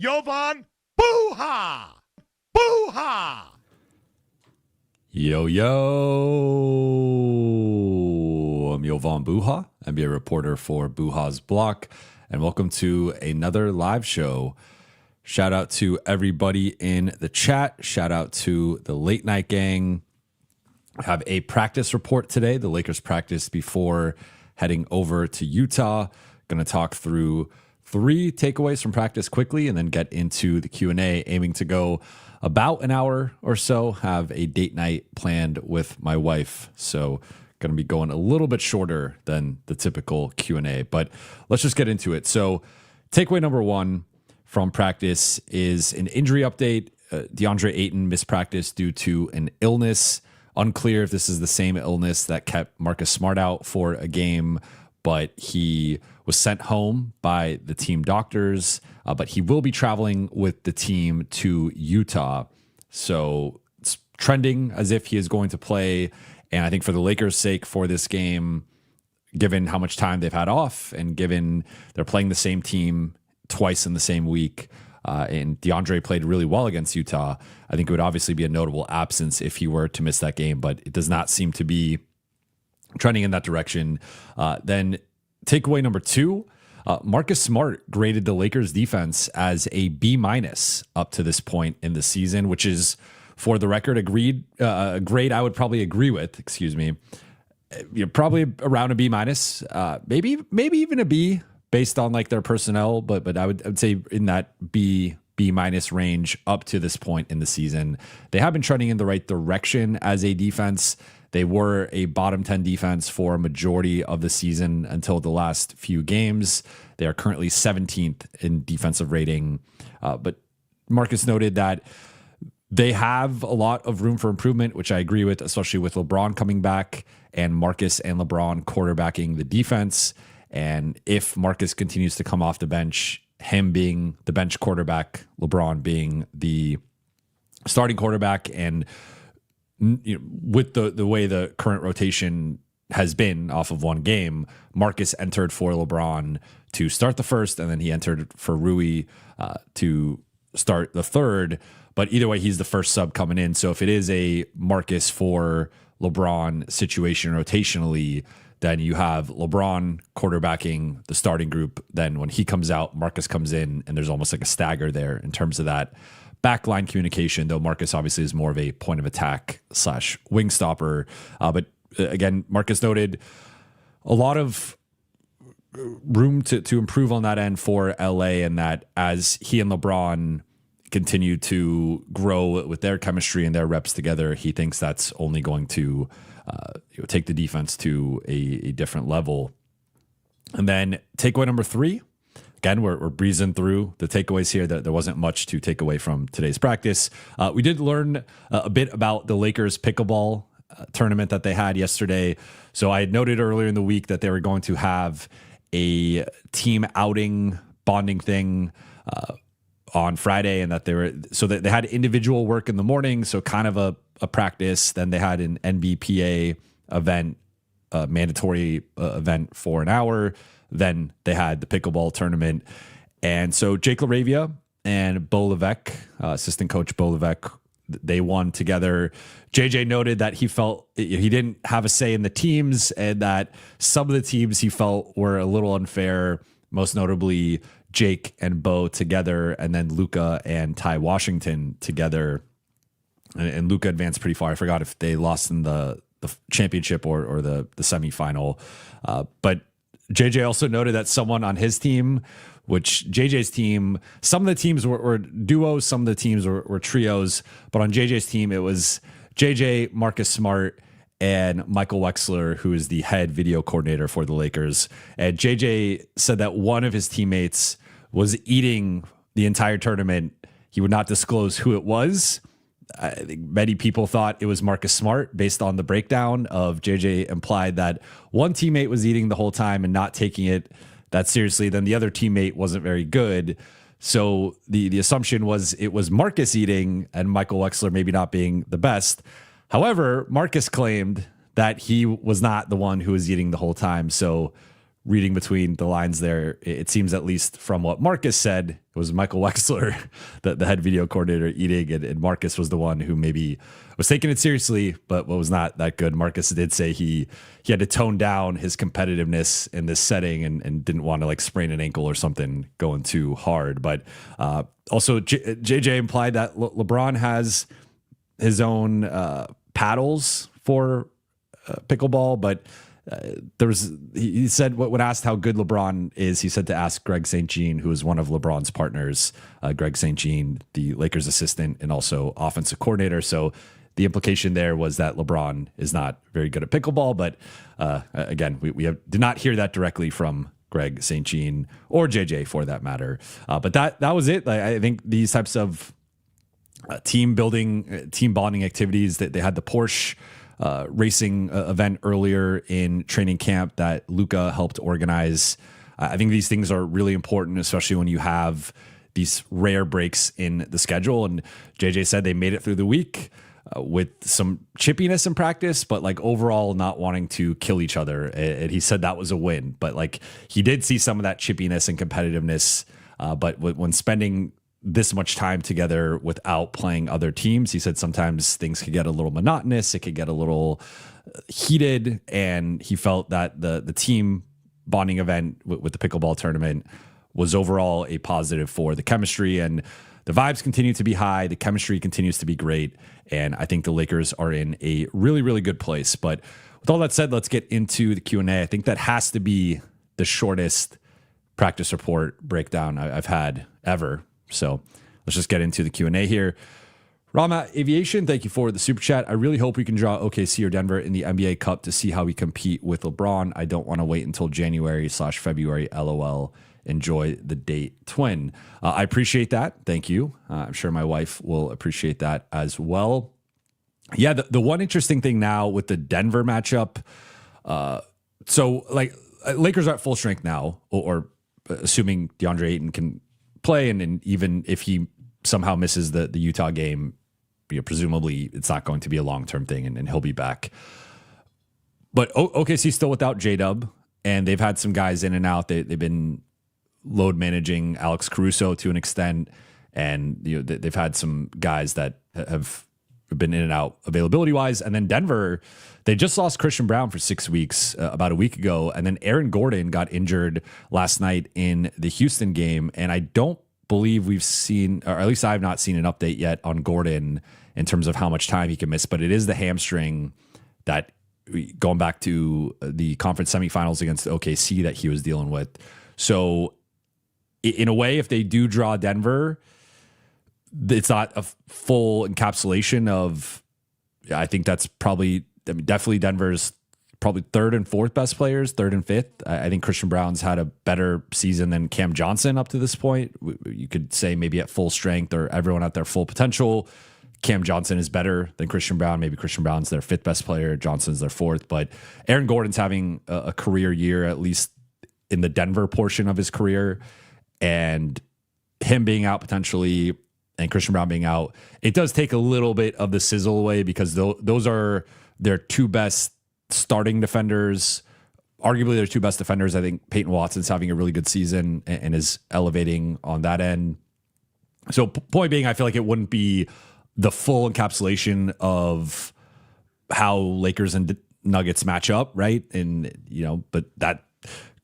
Jovan Buha! Buha! Yo, I'm Jovan Buha, NBA reporter for Buha's Block, and welcome to another live show. Shout out to everybody in the chat. Shout out to the late night gang. I have a practice report today. The Lakers practiced before heading over to Utah. Going to talk through 3 takeaways from practice quickly and then get into the Q&A, aiming to go about an hour or so. Have a date night planned with my wife, so going to be going a little bit shorter than the typical Q&A, but let's just get into it. So takeaway number 1 from practice is an injury update. Deandre Ayton missed practice due to an illness. Unclear if this is the same illness that kept Marcus Smart out for a game, but he was sent home by the team doctors, but he will be traveling with the team to Utah. So it's trending as if he is going to play. And I think for the Lakers' sake for this game, given how much time they've had off and given they're playing the same team twice in the same week, and DeAndre played really well against Utah, I think it would obviously be a notable absence if he were to miss that game, but it does not seem to be trending in that direction. Then takeaway number 2, Marcus Smart graded the Lakers defense as a B- up to this point in the season, which is, for the record, a grade I would probably agree with. Probably around a B-, maybe even a B based on like their personnel, but I would say in that B- range up to this point in the season. They have been trending in the right direction as a defense. They were a bottom 10 defense for a majority of the season until the last few games. They are currently 17th in defensive rating. But Marcus noted that they have a lot of room for improvement, which I agree with, especially with LeBron coming back and Marcus and LeBron quarterbacking the defense. And if Marcus continues to come off the bench, him being the bench quarterback, LeBron being the starting quarterback, and with the way the current rotation has been off of one game, Marcus entered for LeBron to start the first, and then he entered for Rui to start the third. But either way, he's the first sub coming in. So if it is a Marcus for LeBron situation rotationally, then you have LeBron quarterbacking the starting group. Then when he comes out, Marcus comes in, and there's almost like a stagger there in terms of that backline communication, though Marcus obviously is more of a point of attack / wing stopper. But again, Marcus noted a lot of room to improve on that end for LA, and that as he and LeBron continue to grow with their chemistry and their reps together, he thinks that's only going to take the defense to a different level. And then takeaway number 3, again, we're breezing through the takeaways here. There wasn't much to take away from today's practice. We did learn a bit about the Lakers pickleball tournament that they had yesterday. So I had noted earlier in the week that they were going to have a team outing bonding thing on Friday, and that they had individual work in the morning, so kind of a practice. Then they had an NBPA event, a mandatory event for an hour. Then they had the pickleball tournament. And so Jake LaRavia and Bo Levesque, assistant coach Bo Levesque, they won together. JJ noted that he felt he didn't have a say in the teams, and that some of the teams he felt were a little unfair, most notably Jake and Bo together, and then Luka and Ty Washington together. And Luka advanced pretty far. I forgot if they lost in the championship or the semifinal. But JJ also noted that someone on his team, which JJ's team, some of the teams were duos, some of the teams were trios, but on JJ's team, it was JJ, Marcus Smart, and Michael Wexler, who is the head video coordinator for the Lakers. And JJ said that one of his teammates was eating the entire tournament. He would not disclose who it was. I think many people thought it was Marcus Smart based on the breakdown of JJ implied that one teammate was eating the whole time and not taking it that seriously. Then the other teammate wasn't very good. So the assumption was it was Marcus eating and Michael Wexler maybe not being the best. However, Marcus claimed that he was not the one who was eating the whole time. So reading between the lines there, it seems, at least from what Marcus said, it was Michael Wexler, the head video coordinator, eating, and Marcus was the one who maybe was taking it seriously, but was not that good. Marcus did say he had to tone down his competitiveness in this setting and didn't want to like sprain an ankle or something going too hard. But also JJ implied that LeBron has his own paddles for pickleball, but he said, when asked how good LeBron is, he said to ask Greg St. Jean, who is one of LeBron's partners. Greg St. Jean, the Lakers assistant and also offensive coordinator. So the implication there was that LeBron is not very good at pickleball. But again, we did not hear that directly from Greg St. Jean or JJ for that matter. But that was it. I think these types of team building, team bonding activities, that they had the Porsche racing event earlier in training camp that Luka helped organize. I think these things are really important, especially when you have these rare breaks in the schedule. And JJ said they made it through the week with some chippiness in practice, but like overall not wanting to kill each other. And he said that was a win, but like he did see some of that chippiness and competitiveness. But when spending this much time together without playing other teams, he said sometimes things could get a little monotonous. It could get a little heated. And he felt that the team bonding event with the pickleball tournament was overall a positive for the chemistry, and the vibes continue to be high. The chemistry continues to be great. And I think the Lakers are in a really, really good place. But with all that said, let's get into the Q&A. I think that has to be the shortest practice report breakdown I've had ever. So let's just get into the Q&A here. Rama Aviation, thank you for the super chat. I really hope we can draw OKC or Denver in the NBA Cup to see how we compete with LeBron. I don't want to wait until January/February. LOL. Enjoy the date, twin. I appreciate that. Thank you. I'm sure my wife will appreciate that as well. Yeah, the one interesting thing now with the Denver matchup, so like Lakers are at full strength now, or assuming Deandre Ayton can play, and even if he somehow misses the Utah game, presumably it's not going to be a long-term thing, and he'll be back. But OKC's still without J-Dub, and they've had some guys in and out. They've been load managing Alex Caruso to an extent, and they've had some guys that have been in and out availability-wise. And then Denver, they just lost Christian Brown for 6 weeks about a week ago, and then Aaron Gordon got injured last night in the Houston game, and I don't believe we've seen, or at least I've not seen an update yet on Gordon in terms of how much time he can miss, but it is the hamstring that, going back to the conference semifinals against OKC, that he was dealing with. So in a way, if they do draw Denver, it's not a full encapsulation of, I think that's probably, definitely Denver's probably third and fourth best players, third and fifth. I think Christian Brown's had a better season than Cam Johnson up to this point. You could say maybe at full strength or everyone at their full potential, Cam Johnson is better than Christian Brown. Maybe Christian Brown's their fifth best player, Johnson's their fourth, but Aaron Gordon's having a career year, at least in the Denver portion of his career, and him being out potentially and Christian Brown being out, it does take a little bit of the sizzle away, because those are their two best starting defenders, arguably their two best defenders. I think Peyton Watson's having a really good season and is elevating on that end. So point being, I feel like it wouldn't be the full encapsulation of how Lakers and Nuggets match up, right? And, but that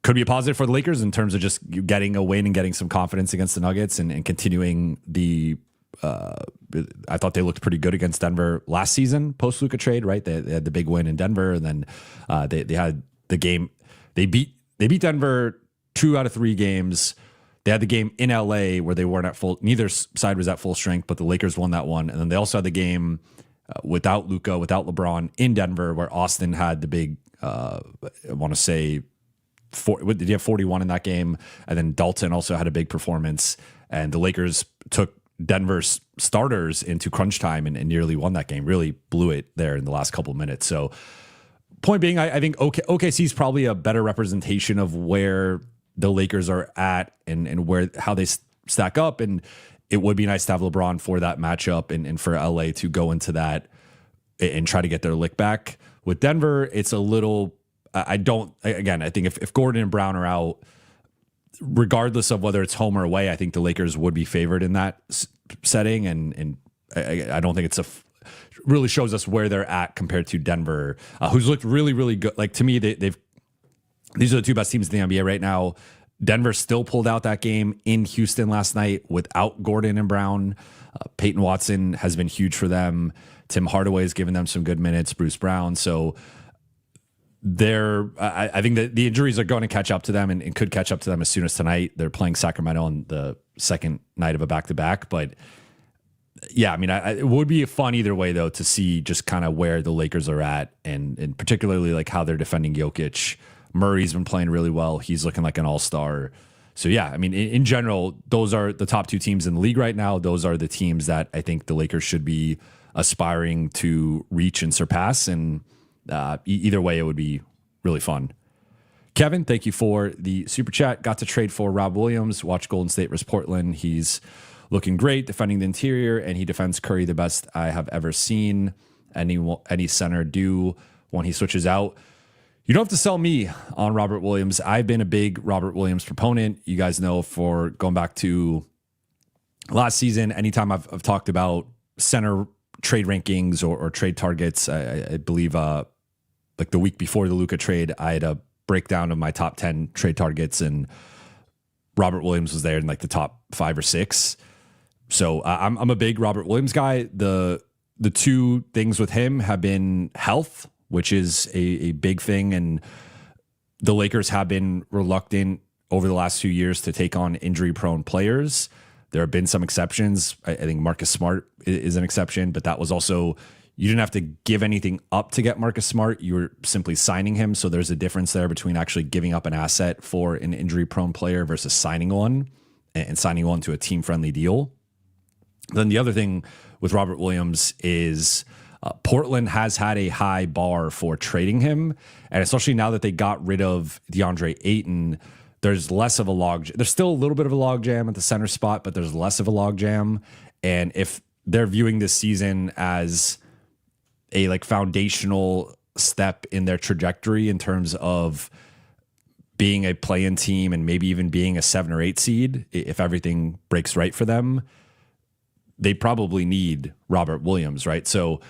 could be a positive for the Lakers in terms of just getting a win and getting some confidence against the Nuggets and continuing the, I thought they looked pretty good against Denver last season, post Luka trade, right? They had the big win in Denver, and then they had the game. They beat Denver 2 out of 3 games. They had the game in LA where they weren't at full. Neither side was at full strength, but the Lakers won that one. And then they also had the game without Luka, without LeBron in Denver, where Austin had the big, I want to say, did you have 41 in that game? And then Dalton also had a big performance, and the Lakers took Denver's starters into crunch time and nearly won that game, really blew it there in the last couple of minutes. So point being, I think OKC is probably a better representation of where the Lakers are at and how they stack up. And it would be nice to have LeBron for that matchup and for LA to go into that and try to get their lick back. With Denver, it's a little, I don't, again, I think if Gordon and Brown are out, regardless of whether it's home or away, I think the Lakers would be favored in that setting. And I don't think it's really shows us where they're at compared to Denver, who's looked really, really good. Like, to me, these are the two best teams in the NBA right now. Denver still pulled out that game in Houston last night without Gordon and Brown. Peyton Watson has been huge for them. Tim Hardaway has given them some good minutes, Bruce Brown. So I think that the injuries are going to catch up to them and could catch up to them as soon as tonight. They're playing Sacramento on the second night of a back-to-back. But yeah, I mean, it would be fun either way, though, to see just kind of where the Lakers are at and particularly like how they're defending Jokic. Murray's been playing really well. He's looking like an all-star. So yeah, I mean, in general, those are the top two teams in the league right now. Those are the teams that I think the Lakers should be aspiring to reach and surpass. And either way, it would be really fun. Kevin, thank you for the super chat. Got to trade for Rob Williams. Watch Golden State versus Portland. He's looking great defending the interior, and he defends Curry the best I have ever seen any center do when he switches out. You don't have to sell me on Robert Williams. I've been a big Robert Williams proponent. You guys know, for going back to last season, anytime I've talked about center trade rankings or trade targets, I believe like the week before the Luka trade, I had a breakdown of my top 10 trade targets, and Robert Williams was there in like the top 5 or 6. So I'm a big Robert Williams guy. The two things with him have been health, which is a big thing. And the Lakers have been reluctant over the last 2 years to take on injury-prone players. There have been some exceptions. I think Marcus Smart is an exception, but that was also, you didn't have to give anything up to get Marcus Smart. You were simply signing him. So there's a difference there between actually giving up an asset for an injury-prone player versus signing one, and signing one to a team-friendly deal. Then the other thing with Robert Williams is Portland has had a high bar for trading him. And especially now that they got rid of Deandre Ayton, there's less of a log. There's still a little bit of a log jam at the center spot, but there's less of a log jam. And if they're viewing this season as a like foundational step in their trajectory in terms of being a play-in team and maybe even being a 7 or 8 seed, if everything breaks right for them, they probably need Robert Williams, right? So,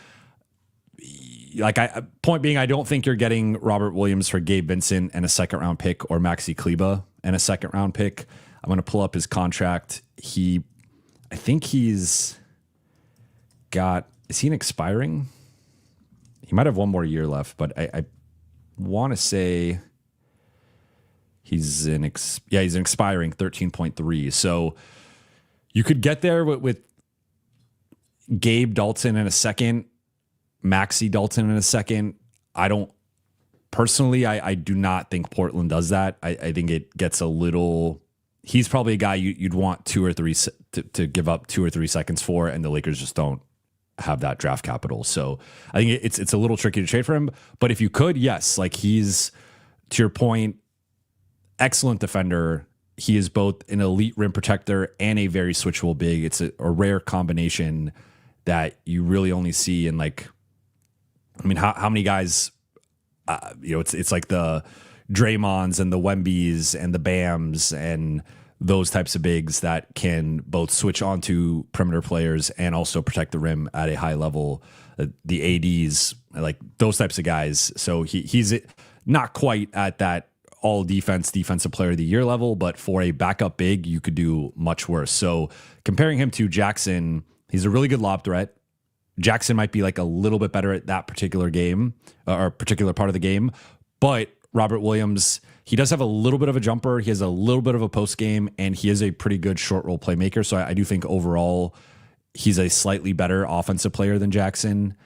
like, point being, I don't think you're getting Robert Williams for Gabe Vincent and a second-round pick, or Maxi Kleber and a second-round pick. I'm going to pull up his contract. I think he's got, is he an expiring? He might have one more year left, but I want to say he's an expiring 13.3. So you could get there with Gabe Dalton in a second, Maxi Dalton in a second. I don't personally, I do not think Portland does that. I think it gets a little, he's probably a guy you'd want 2 or 3 to give up 2 or 3 seconds for, and the Lakers just don't have that draft capital. So I think it's a little tricky to trade for him. But if you could, yes, like, he's, to your point, excellent defender. He is both an elite rim protector and a very switchable big. It's a rare combination that you really only see in, like, I mean, how many guys, it's like the Draymonds and the Wembys and the Bams and those types of bigs that can both switch onto perimeter players and also protect the rim at a high level. The ADs, like those types of guys. So he's not quite at that all defensive player of the year level, but for a backup big, you could do much worse. So comparing him to Jackson, he's a really good lob threat. Jackson might be like a little bit better at that particular game or particular part of the game, but Robert Williams, he does have a little bit of a jumper. He has a little bit of a post game, and he is a pretty good short roll playmaker. So I do think overall he's a slightly better offensive player than Jackson.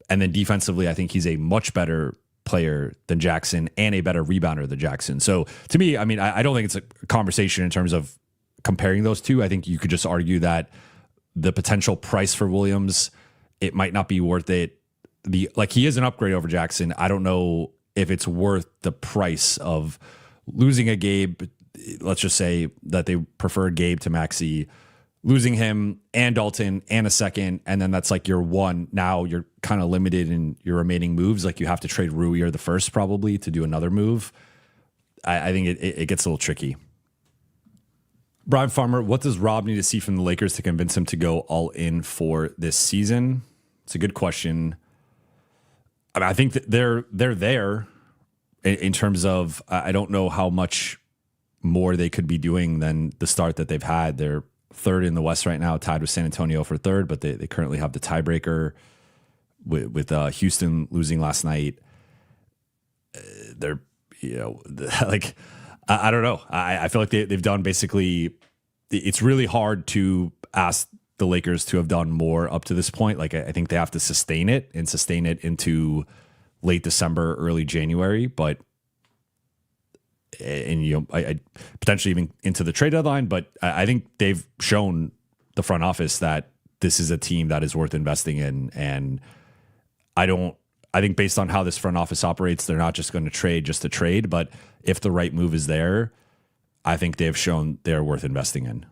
And then defensively, I think he's a much better player than Jackson and a better rebounder than Jackson. So to me, I mean, I don't think it's a conversation in terms of comparing those two. I think you could just argue that the potential price for Williams, it might not be worth it. He is an upgrade over Jackson. I don't know if it's worth the price of losing a Gabe. Let's just say that they prefer Gabe to Maxi, losing him and Dalton and a second, and then that's like your one. Now you're kind of limited in your remaining moves. Like you have to trade Rui or the first probably to do another move. I think it gets a little tricky. Brian Farmer, what does Rob need to see from the Lakers to convince him to go all in for this season? It's a good question. I mean, I think that they're there in terms of, I don't know how much more they could be doing than the start that they've had. They're third in the West right now, tied with San Antonio for third, but they currently have the tiebreaker with Houston losing last night. They're, like, I don't know. I feel like they've done basically, it's really hard to ask the Lakers to have done more up to this point. Like, I think they have to sustain it into late December, early January, I potentially even into the trade deadline. But I think they've shown the front office that this is a team that is worth investing in. And I think based on how this front office operates, they're not just going to trade just to trade, but if the right move is there, I think they've shown they're worth investing in.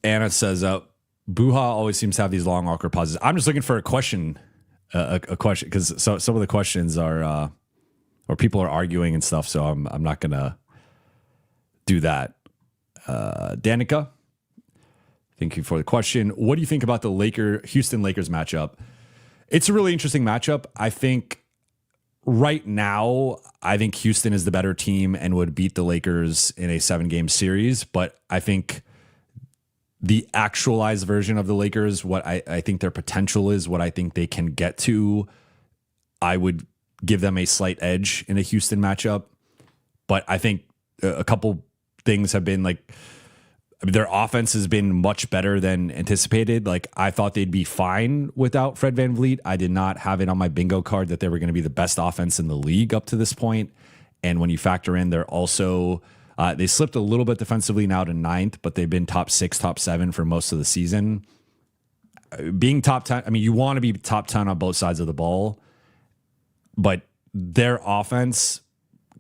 Anna says, Buha always seems to have these long, awkward pauses. I'm just looking for a question, because some of the questions are, or people are arguing and stuff. So I'm not going to do that. Danica, thank you for the question. What do you think about the Houston Lakers matchup? It's a really interesting matchup. I think right now, I think Houston is the better team and would beat the Lakers in a 7-game series. But I think the actualized version of the Lakers, what I think their potential is, what I think they can get to, I would give them a slight edge in a Houston matchup. But I think a couple things have been like, their offense has been much better than anticipated. Like, I thought they'd be fine without Fred VanVleet. I did not have it on my bingo card that they were going to be the best offense in the league up to this point. And when you factor in, they're also, they slipped a little bit defensively now to 9th, but they've been top 6, top 7 for most of the season. Being top 10, I mean, you want to be top 10 on both sides of the ball, but their offense,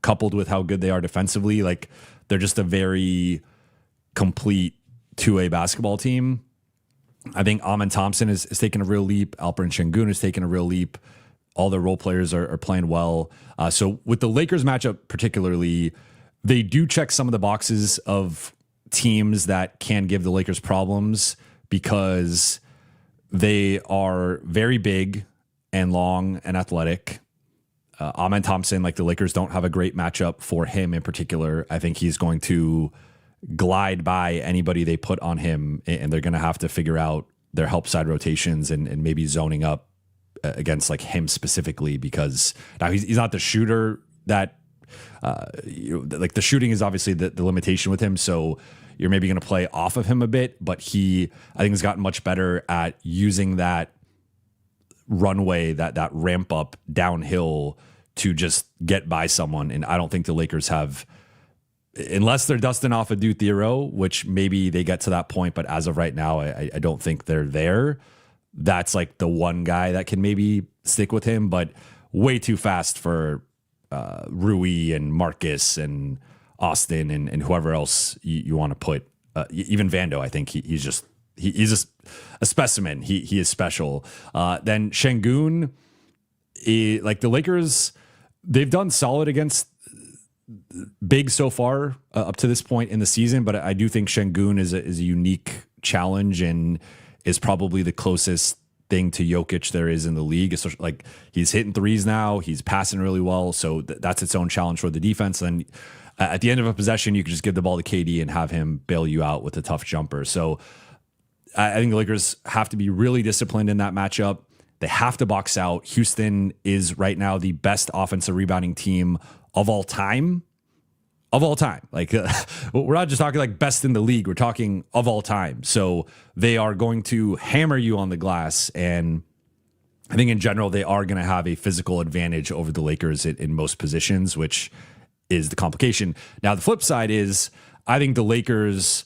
coupled with how good they are defensively, like, they're just a very complete 2A basketball team. I think Amen Thompson is taking a real leap. Alperen Şengün is taking a real leap. All their role players are playing well. So with the Lakers matchup particularly, they do check some of the boxes of teams that can give the Lakers problems because they are very big and long and athletic. Amen Thompson, like, the Lakers don't have a great matchup for him in particular. I think he's going to glide by anybody they put on him, and they're going to have to figure out their help side rotations and maybe zoning up against like him specifically, because now he's not the shooter that like, the shooting is obviously the limitation with him. So you're maybe going to play off of him a bit, but I think has gotten much better at using that runway, that ramp up downhill to just get by someone. And I don't think the Lakers have, unless they're dusting off Adou Thiero, which maybe they get to that point, but as of right now, I don't think they're there. That's like the one guy that can maybe stick with him, but way too fast for Rui and Marcus and Austin and whoever else you want to put. Even Vando, I think he's just a specimen. He is special. Then Şengün, like, the Lakers, they've done solid against big so far up to this point in the season, but I do think Şengün is a unique challenge and is probably the closest thing to Jokic there is in the league. Especially, like, he's hitting threes now, he's passing really well, so that's its own challenge for the defense. And at the end of a possession, you could just give the ball to KD and have him bail you out with a tough jumper. So I think the Lakers have to be really disciplined in that matchup. They have to box out. Houston is right now the best offensive rebounding team of all time. Of all time. Like, we're not just talking like best in the league. We're talking of all time. So they are going to hammer you on the glass. And I think in general, they are going to have a physical advantage over the Lakers in most positions, which is the complication. Now, the flip side is, I think the Lakers,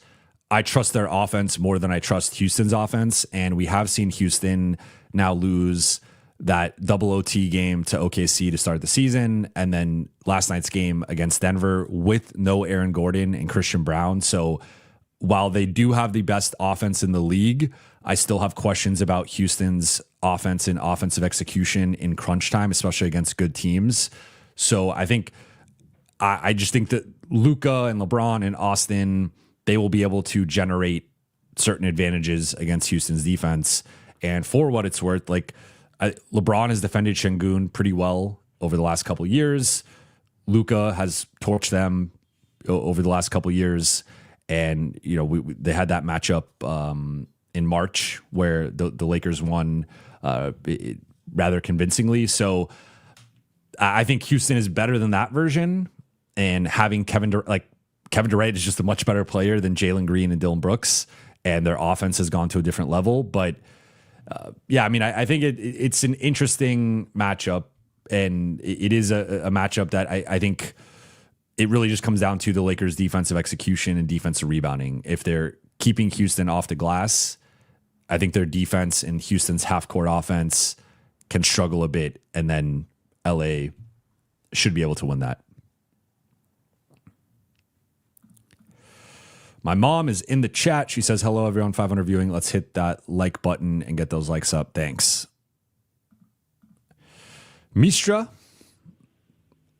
I trust their offense more than I trust Houston's offense. And we have seen Houston now lose that double OT game to OKC to start the season, and then last night's game against Denver with no Aaron Gordon and Christian Brown. So while they do have the best offense in the league, I still have questions about Houston's offense and offensive execution in crunch time, especially against good teams. So I think I just think that Luka and LeBron and Austin, they will be able to generate certain advantages against Houston's defense. And for what it's worth, like LeBron has defended Şengün pretty well over the last couple of years. Luka has torched them over the last couple of years. And, you know, they had that matchup in March where the Lakers won rather convincingly. So I think Houston is better than that version. And having Kevin Durant is just a much better player than Jalen Green and Dillon Brooks. And their offense has gone to a different level. But yeah, I mean, I think it's an interesting matchup. And it is a matchup that I think it really just comes down to the Lakers' defensive execution and defensive rebounding. If they're keeping Houston off the glass, I think their defense and Houston's half-court offense can struggle a bit, and then LA should be able to win that. My mom is in the chat. She says, hello, everyone, 500 viewing. Let's hit that like button and get those likes up. Thanks. Mistra,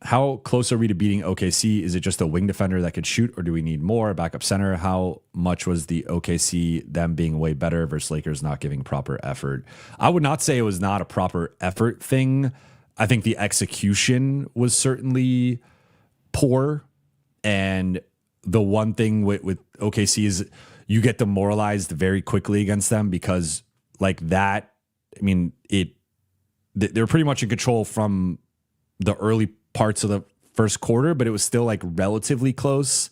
how close are we to beating OKC? Is it just a wing defender that could shoot, or do we need more? Backup center, how much was the OKC, them being way better versus Lakers not giving proper effort? I would not say it was not a proper effort thing. I think the execution was certainly poor. And the one thing with OKC is you get demoralized very quickly against them because like that, I mean, they're pretty much in control from the early parts of the first quarter, but it was still like relatively close.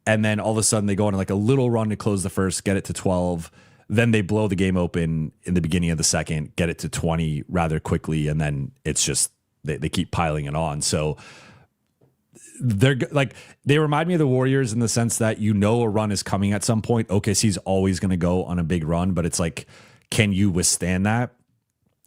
And then all of a sudden they go on like a little run to close the first, get it to 12. Then they blow the game open in the beginning of the second, get it to 20 rather quickly. And then it's just, they keep piling it on. So they're like, they remind me of the Warriors in the sense that, you know, a run is coming at some point. OKC's always going to go on a big run, but it's like, can you withstand that?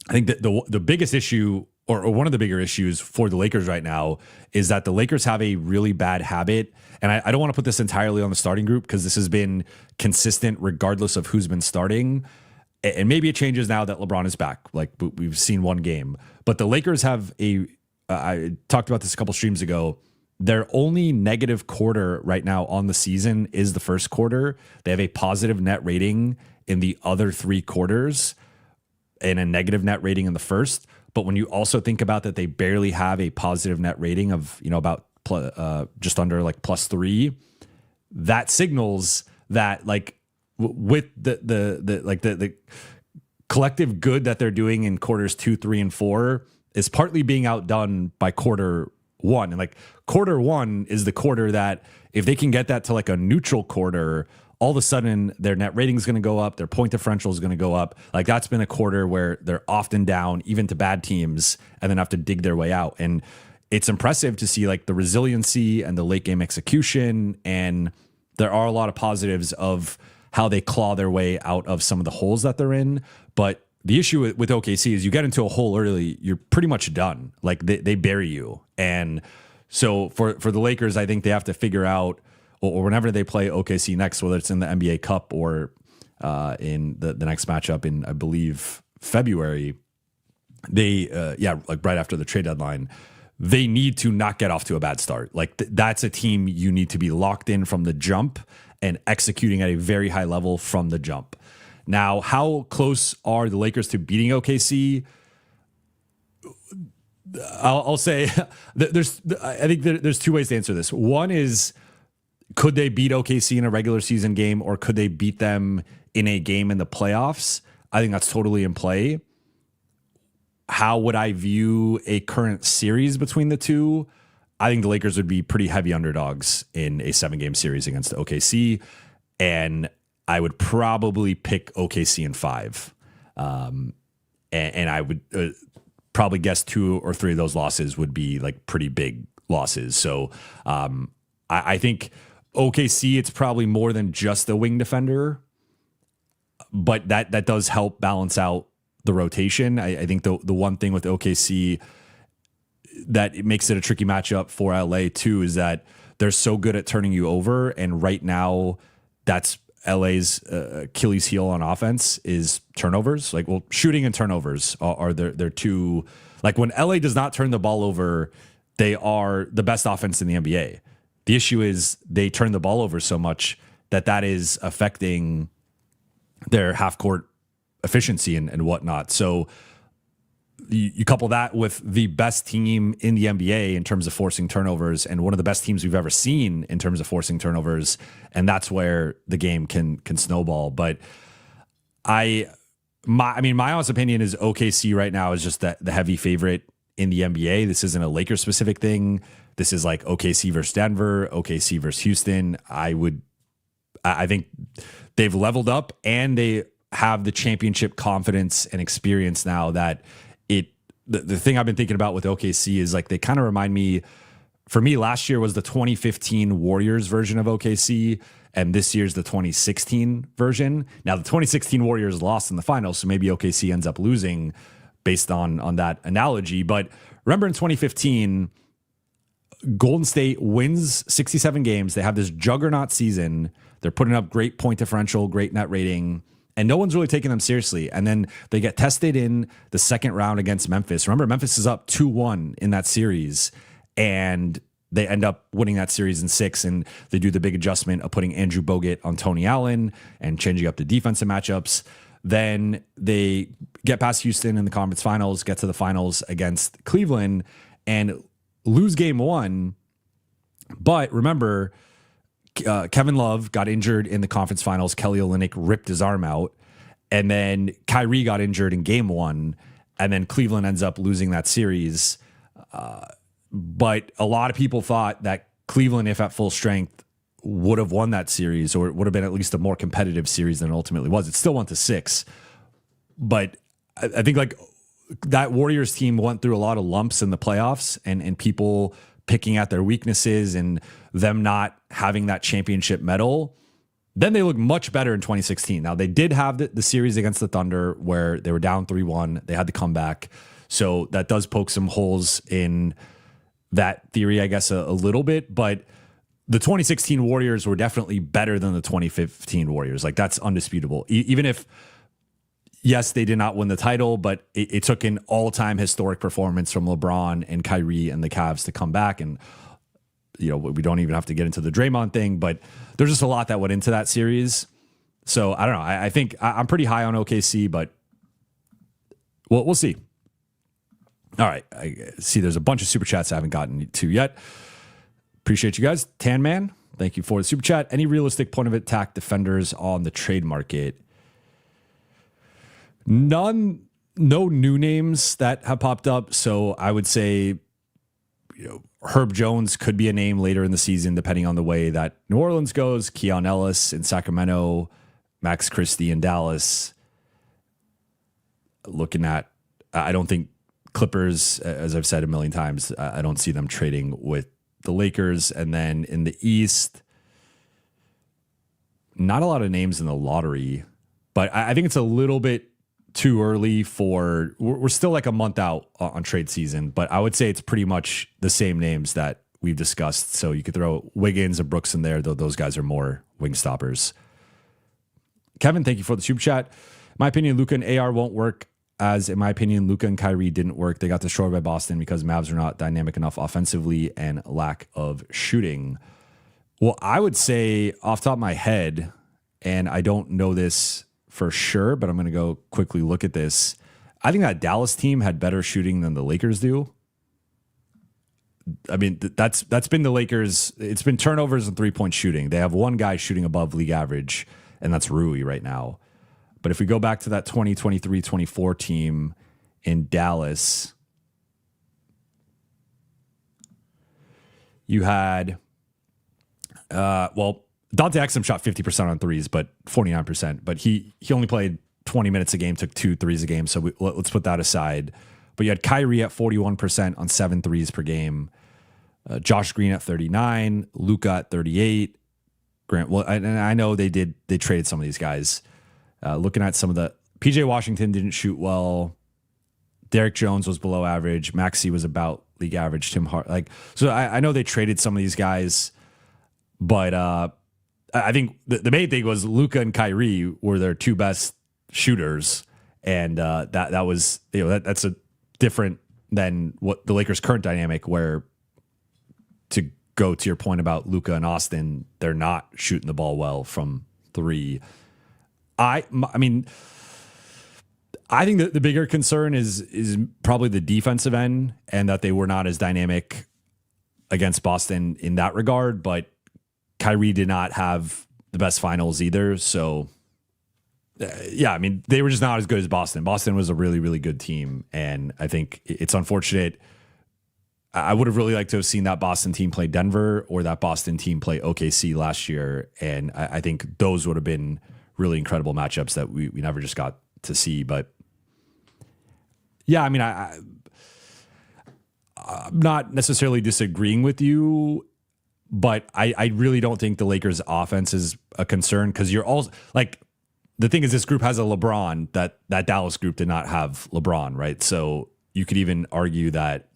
I think that the biggest issue, or one of the bigger issues for the Lakers right now, is that the Lakers have a really bad habit. And I don't want to put this entirely on the starting group because this has been consistent regardless of who's been starting. And maybe it changes now that LeBron is back. Like we've seen one game. But the Lakers have I talked about this a couple streams ago. Their only negative quarter right now on the season is the first quarter. They have a positive net rating in the other three quarters and a negative net rating in the first. But when you also think about that, they barely have a positive net rating of, you know, about just under like +3. That signals that like with the collective good that they're doing in quarters 2, 3, and 4 is partly being outdone by quarter 1. And like quarter 1 is the quarter that if they can get that to like a neutral quarter, all of a sudden their net rating is going to go up, their point differential is going to go up. Like that's been a quarter where they're often down even to bad teams and then have to dig their way out. And it's impressive to see like the resiliency and the late game execution. And there are a lot of positives of how they claw their way out of some of the holes that they're in. But the issue with OKC is you get into a hole early, you're pretty much done. Like they bury you. And so for the Lakers, I think they have to figure out, or whenever they play OKC next, whether it's in the NBA Cup or in the next matchup in, I believe, February, they, like right after the trade deadline, they need to not get off to a bad start. Like that's a team you need to be locked in from the jump and executing at a very high level from the jump. Now, how close are the Lakers to beating OKC? I'll say I think there's two ways to answer this. One is, could they beat OKC in a regular season game, or could they beat them in a game in the playoffs? I think that's totally in play. How would I view a current series between the two? I think the Lakers would be pretty heavy underdogs in a 7-game series against OKC, and I would probably pick OKC in 5. And I would probably guess 2 or 3 of those losses would be like pretty big losses. So I think OKC, it's probably more than just a wing defender, but that does help balance out the rotation. I think the one thing with OKC that it makes it a tricky matchup for LA too is that they're so good at turning you over, and right now that's LA's Achilles heel on offense is turnovers. Like, well, shooting and turnovers are their two. Like, when LA does not turn the ball over, they are the best offense in the NBA. The issue is they turn the ball over so much that is affecting their half court efficiency and whatnot. So you couple that with the best team in the NBA in terms of forcing turnovers and one of the best teams we've ever seen in terms of forcing turnovers. And that's where the game can snowball. But my honest opinion is OKC right now is just the heavy favorite in the NBA. This isn't a Lakers specific thing. This is like OKC versus Denver, OKC versus Houston. I think they've leveled up and they have the championship confidence and experience now that the thing I've been thinking about with OKC is like they kind of remind me, for me, last year was the 2015 Warriors version of OKC, and this year's the 2016 version. Now, the 2016 Warriors lost in the finals, so maybe OKC ends up losing based on that analogy. But remember in 2015, Golden State wins 67 games. They have this juggernaut season. They're putting up great point differential, great net rating, and no one's really taking them seriously. And then they get tested in the second round against Memphis. Remember, Memphis is up 2-1 in that series, and they end up winning that series in 6, and they do the big adjustment of putting Andrew Bogut on Tony Allen and changing up the defensive matchups. Then they get past Houston in the conference finals, get to the finals against Cleveland, and lose game 1. But remember, Kevin Love got injured in the conference finals. Kelly Olynyk ripped his arm out. And then Kyrie got injured in game 1. And then Cleveland ends up losing that series. But a lot of people thought that Cleveland, if at full strength, would have won that series, or it would have been at least a more competitive series than it ultimately was. It still went to 6. But I think like that Warriors team went through a lot of lumps in the playoffs and people picking at their weaknesses and them not having that championship medal. Then they look much better in 2016. Now, they did have the series against the Thunder where they were down 3-1. They had to come back. So that does poke some holes in that theory, I guess, a little bit. But the 2016 Warriors were definitely better than the 2015 Warriors. Like, that's undisputable. Even if, yes, they did not win the title, but it took an all-time historic performance from LeBron and Kyrie and the Cavs to come back. And, you know, we don't even have to get into the Draymond thing, but there's just a lot that went into that series. So I don't know. I think I'm pretty high on OKC, but we'll see. All right. I see there's a bunch of super chats I haven't gotten to yet. Appreciate you guys. Tan Man, thank you for the super chat. Any realistic point of attack defenders on the trade market? None, no new names that have popped up. So I would say, you know, Herb Jones could be a name later in the season, depending on the way that New Orleans goes. Keon Ellis in Sacramento, Max Christie in Dallas. Looking at, I don't think Clippers, as I've said a million times, I don't see them trading with the Lakers. And then in the East, not a lot of names in the lottery, but I think it's a little bit too early for, we're still like a month out on trade season, but I would say it's pretty much the same names that we've discussed. So you could throw Wiggins or Brooks in there, though those guys are more wing stoppers. Kevin, thank you for the super chat. In my opinion, Luka and AR won't work, as in my opinion, Luka and Kyrie didn't work. They got destroyed by Boston because Mavs are not dynamic enough offensively and lack of shooting. Well, I would say off the top of my head, and I don't know this for sure, but I'm going to go quickly look at this. I think that Dallas team had better shooting than the Lakers do. I mean, that's been the Lakers. It's been turnovers and 3-point shooting. They have one guy shooting above league average, and that's Rui right now. But if we go back to that 2023-24 team in Dallas, you had, Dante Exum shot 50% on threes, but 49%. But he only played 20 minutes a game, took 2 threes a game. So let's put that aside. But you had Kyrie at 41% on 7 threes per game. Josh Green at 39, Luka at 38. Grant, well, and I know they traded some of these guys. Looking at some of the, PJ Washington didn't shoot well. Derek Jones was below average. Maxey was about league average. Tim Hart, so I know they traded some of these guys, but I think the main thing was Luka and Kyrie were their two best shooters, and that was that's a different than what the Lakers' current dynamic, where to go to your point about Luka and Austin, they're not shooting the ball well from three. I mean, I think that the bigger concern is probably the defensive end, and that they were not as dynamic against Boston in that regard, but Kyrie did not have the best finals either. So yeah, I mean, they were just not as good as Boston. Boston was a really, really good team. And I think it's unfortunate. I would have really liked to have seen that Boston team play Denver or that Boston team play OKC last year. And I think those would have been really incredible matchups that we never just got to see. But yeah, I mean, I'm not necessarily disagreeing with you, but I really don't think the Lakers offense is a concern, because you're also like, the thing is, this group has a LeBron that Dallas group did not have LeBron, right? So you could even argue that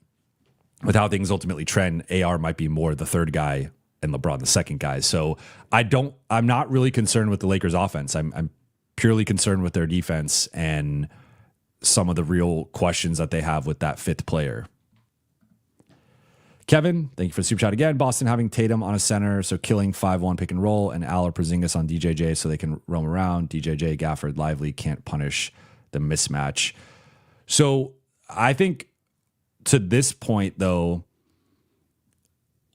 with how things ultimately trend, AR might be more the third guy and LeBron the second guy. So I'm not really concerned with the Lakers offense. I'm purely concerned with their defense and some of the real questions that they have with that fifth player. Kevin, thank you for the super chat again. Boston having Tatum on a center, so killing 5-1 pick and roll, and Al or Porzingis on DJJ so they can roam around. DJJ, Gafford, Lively can't punish the mismatch. So I think to this point, though,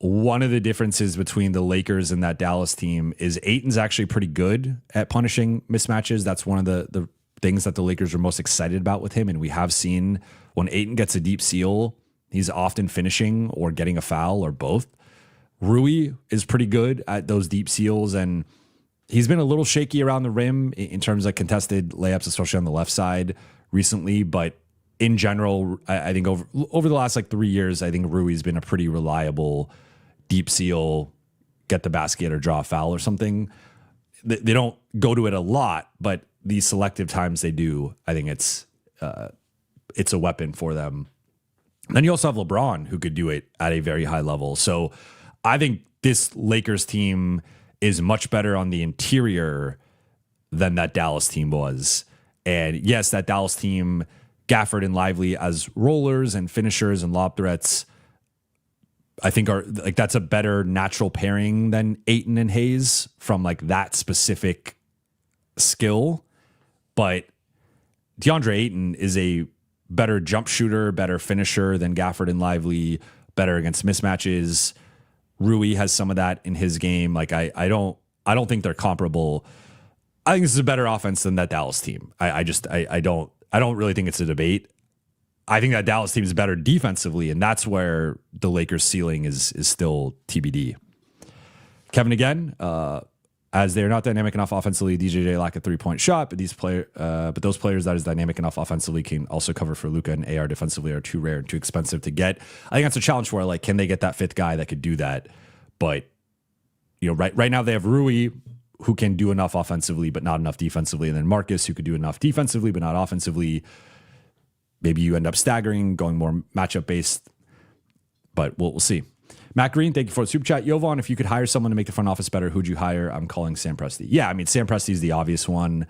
one of the differences between the Lakers and that Dallas team is Ayton's actually pretty good at punishing mismatches. That's one of the things that the Lakers are most excited about with him, and we have seen when Ayton gets a deep seal, he's often finishing or getting a foul or both. Rui is pretty good at those deep seals, and he's been a little shaky around the rim in terms of contested layups, especially on the left side recently. But in general, I think over the last 3 years, I think Rui's been a pretty reliable deep seal, get the basket or draw a foul or something. They don't go to it a lot, but these selective times they do, I think it's a weapon for them. Then you also have LeBron, who could do it at a very high level. So I think this Lakers team is much better on the interior than that Dallas team was. And yes, that Dallas team, Gafford and Lively as rollers and finishers and lob threats, I think are that's a better natural pairing than Ayton and Hayes from that specific skill. But Deandre Ayton is a better jump shooter, better finisher than Gafford and Lively, better against mismatches. Rui has some of that in his game. I don't think they're comparable. I think this is a better offense than that Dallas team. I don't really think it's a debate. I think that Dallas team is better defensively, and that's where the Lakers' ceiling is still TBD. Kevin again, as they're not dynamic enough offensively, DJJ lack a 3-point shot, but those players that is dynamic enough offensively can also cover for Luka, and AR defensively are too rare and too expensive to get. I think that's a challenge for can they get that fifth guy that could do that? But right now they have Rui, who can do enough offensively but not enough defensively, and then Marcus, who could do enough defensively but not offensively. Maybe you end up staggering, going more matchup based, but we'll see. Matt Green, thank you for the super chat. Jovan, if you could hire someone to make the front office better, who'd you hire? I'm calling Sam Presti. Yeah, I mean, Sam Presti is the obvious one.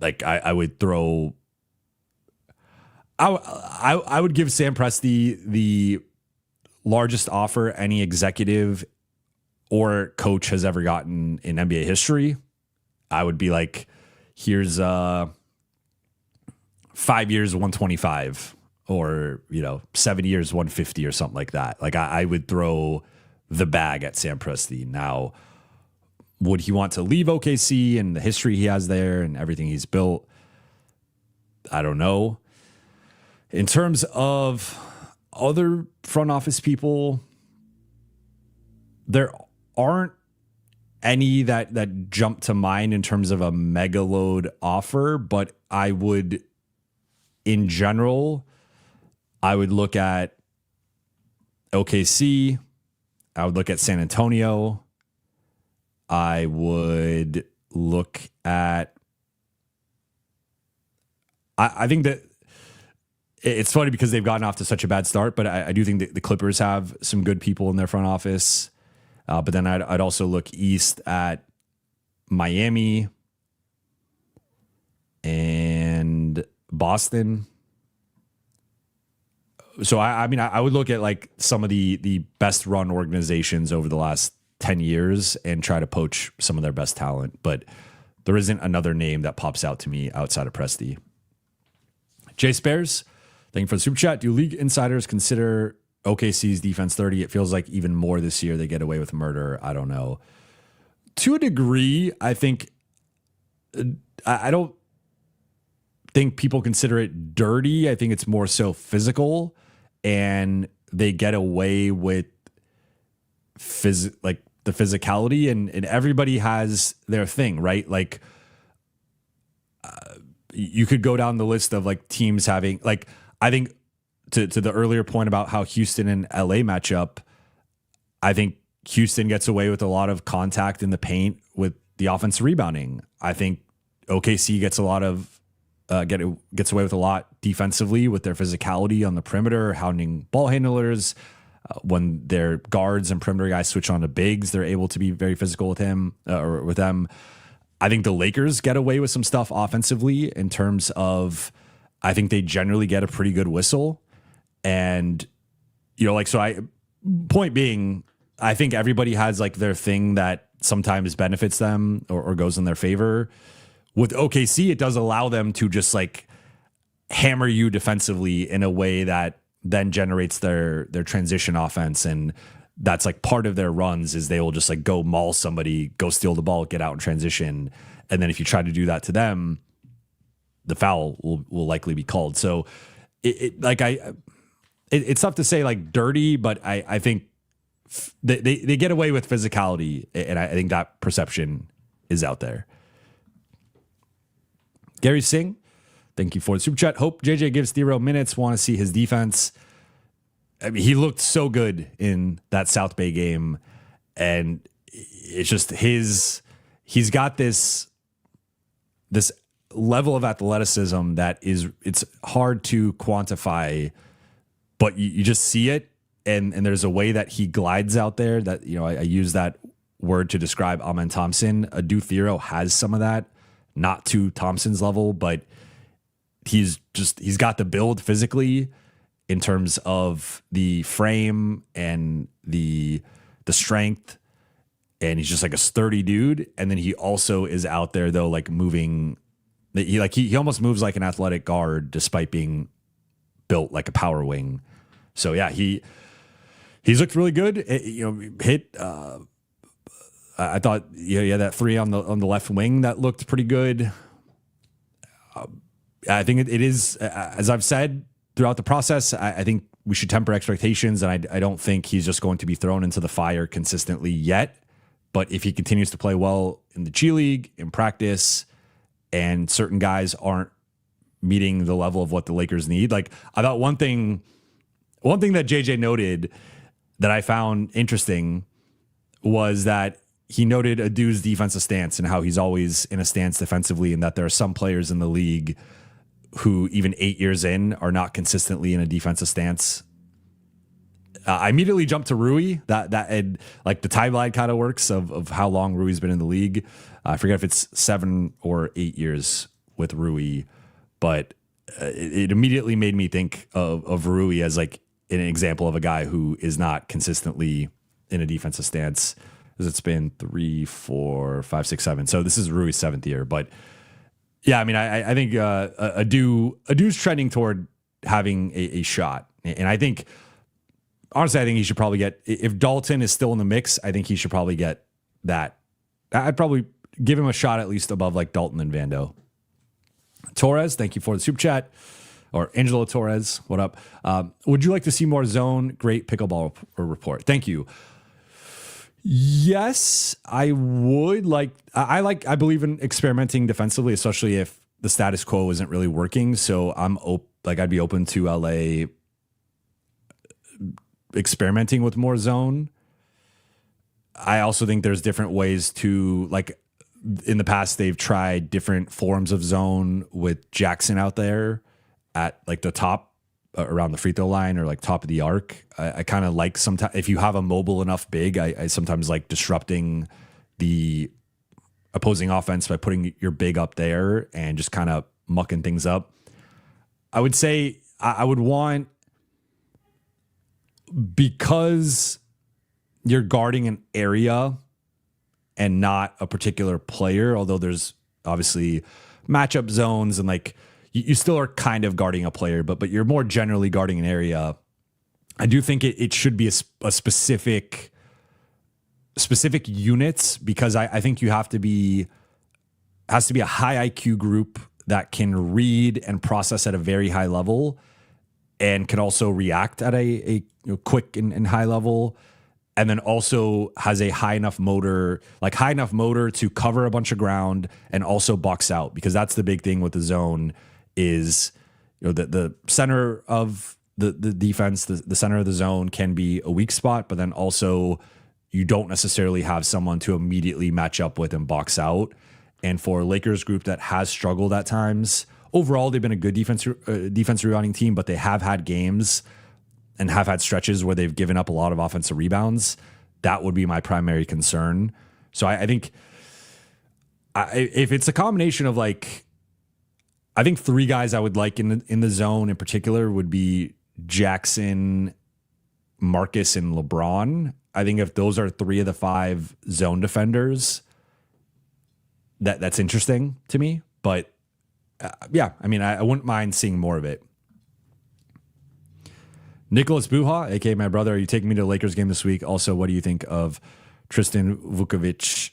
I would throw. I would give Sam Presti the largest offer any executive or coach has ever gotten in NBA history. I would be here's 5 years, 125, or 7 years, 150, or something like that. I would throw the bag at Sam Presti. Now, would he want to leave OKC and the history he has there and everything he's built? I don't know. In terms of other front office people, there aren't any that jump to mind in terms of a mega load offer, but I would, in general, I would look at OKC. I would look at San Antonio. I would look at. I think that it's funny because they've gotten off to such a bad start, but I do think that the Clippers have some good people in their front office. But then I'd also look east at Miami and Boston. So I mean, I would look at like some of the best run organizations over the last 10 years and try to poach some of their best talent. But there isn't another name that pops out to me outside of Presti. Jay Spares, thank you for the super chat. Do league insiders consider OKC's defense 30? It feels like even more this year they get away with murder. I don't know. To a degree, I think I don't think people consider it dirty. I think it's more so physical, and they get away with like the physicality, and everybody has their thing, right? Like you could go down the list of like teams having, like, I think to the earlier point about how Houston and LA match up, I think Houston gets away with a lot of contact in the paint with the offensive rebounding. I think OKC gets a lot of gets away with a lot defensively with their physicality on the perimeter, hounding ball handlers. When their guards and perimeter guys switch on to bigs, they're able to be very physical with him or with them. I think the Lakers get away with some stuff offensively in terms of, I think they generally get a pretty good whistle. And, point being, I think everybody has like their thing that sometimes benefits them or goes in their favor. With OKC, it does allow them to just like hammer you defensively in a way that then generates their transition offense. And that's like part of their runs is they will just like go maul somebody, go steal the ball, get out in transition. And then if you try to do that to them, the foul will likely be called. So it's tough to say like dirty, but I think they get away with physicality. And I think that perception is out there. Gary Singh, thank you for the super chat. Hope JJ gives Thiero minutes. Want to see his defense. I mean, he looked so good in that South Bay game, and it's just he's got this level of athleticism that it's hard to quantify, but you just see it, and there's a way that he glides out there that, I use that word to describe Amen Thompson. Adou Thiero has some of that, not to Thompson's level, but he's got the build physically in terms of the frame and the strength, and he's just like a sturdy dude. And then he also is out there though, like moving. He almost moves like an athletic guard despite being built like a power wing. So yeah, he's looked really good. Hit. I thought that three on the left wing that looked pretty good. I think it is, as I've said throughout the process, I think we should temper expectations, and I don't think he's just going to be thrown into the fire consistently yet. But if he continues to play well in the G League, in practice, and certain guys aren't meeting the level of what the Lakers need, like I thought one thing that JJ noted that I found interesting was that he noted Adou's defensive stance and how he's always in a stance defensively, and that there are some players in the league who even 8 years in are not consistently in a defensive stance. I immediately jumped to Rui. That and like the timeline kind of works of how long Rui's been in the league. I forget if it's 7 or 8 years with Rui, but it immediately made me think of Rui as like an example of a guy who is not consistently in a defensive stance. It's been 3, 4, 5, 6, 7. So this is Rui's 7th year. But yeah, I mean, I think Adou's trending toward having a shot. And I think, honestly, I think he should probably get, if Dalton is still in the mix, I think he should probably get that. I'd probably give him a shot at least above like Dalton and Vando. Torres, thank you for the super chat. Or Angelo Torres, what up? Would you like to see more zone? Great pickleball report. Thank you. Yes, I would like. I believe in experimenting defensively, especially if the status quo isn't really working. So I'd be open to LA experimenting with more zone. I also think there's different ways to, like, in the past they've tried different forms of zone with Jackson out there at like the top around the free throw line or like top of the arc. I kind of like sometimes if you have a mobile enough big, I sometimes like disrupting the opposing offense by putting your big up there and just kind of mucking things up. I would say I would want, because you're guarding an area and not a particular player, although there's obviously matchup zones and like you still are kind of guarding a player, but you're more generally guarding an area. I do think it should be a specific units, because I think you has to be a high IQ group that can read and process at a very high level and can also react at a quick and high level. And then also has a high enough motor to cover a bunch of ground and also box out, because that's the big thing with the zone is, the center of the defense, the center of the zone can be a weak spot, but then also you don't necessarily have someone to immediately match up with and box out. And for a Lakers group that has struggled at times, overall they've been a good defense rebounding team, but they have had games and have had stretches where they've given up a lot of offensive rebounds. That would be my primary concern. So I think if it's a combination of like, I think three guys I would like in the zone in particular would be Jackson, Marcus, and LeBron. I think if those are 3 of the 5 zone defenders, that's interesting to me. But yeah, I mean, I wouldn't mind seeing more of it. Nicholas Buha, aka my brother, are you taking me to the Lakers game this week? Also, what do you think of Tristan Vucevic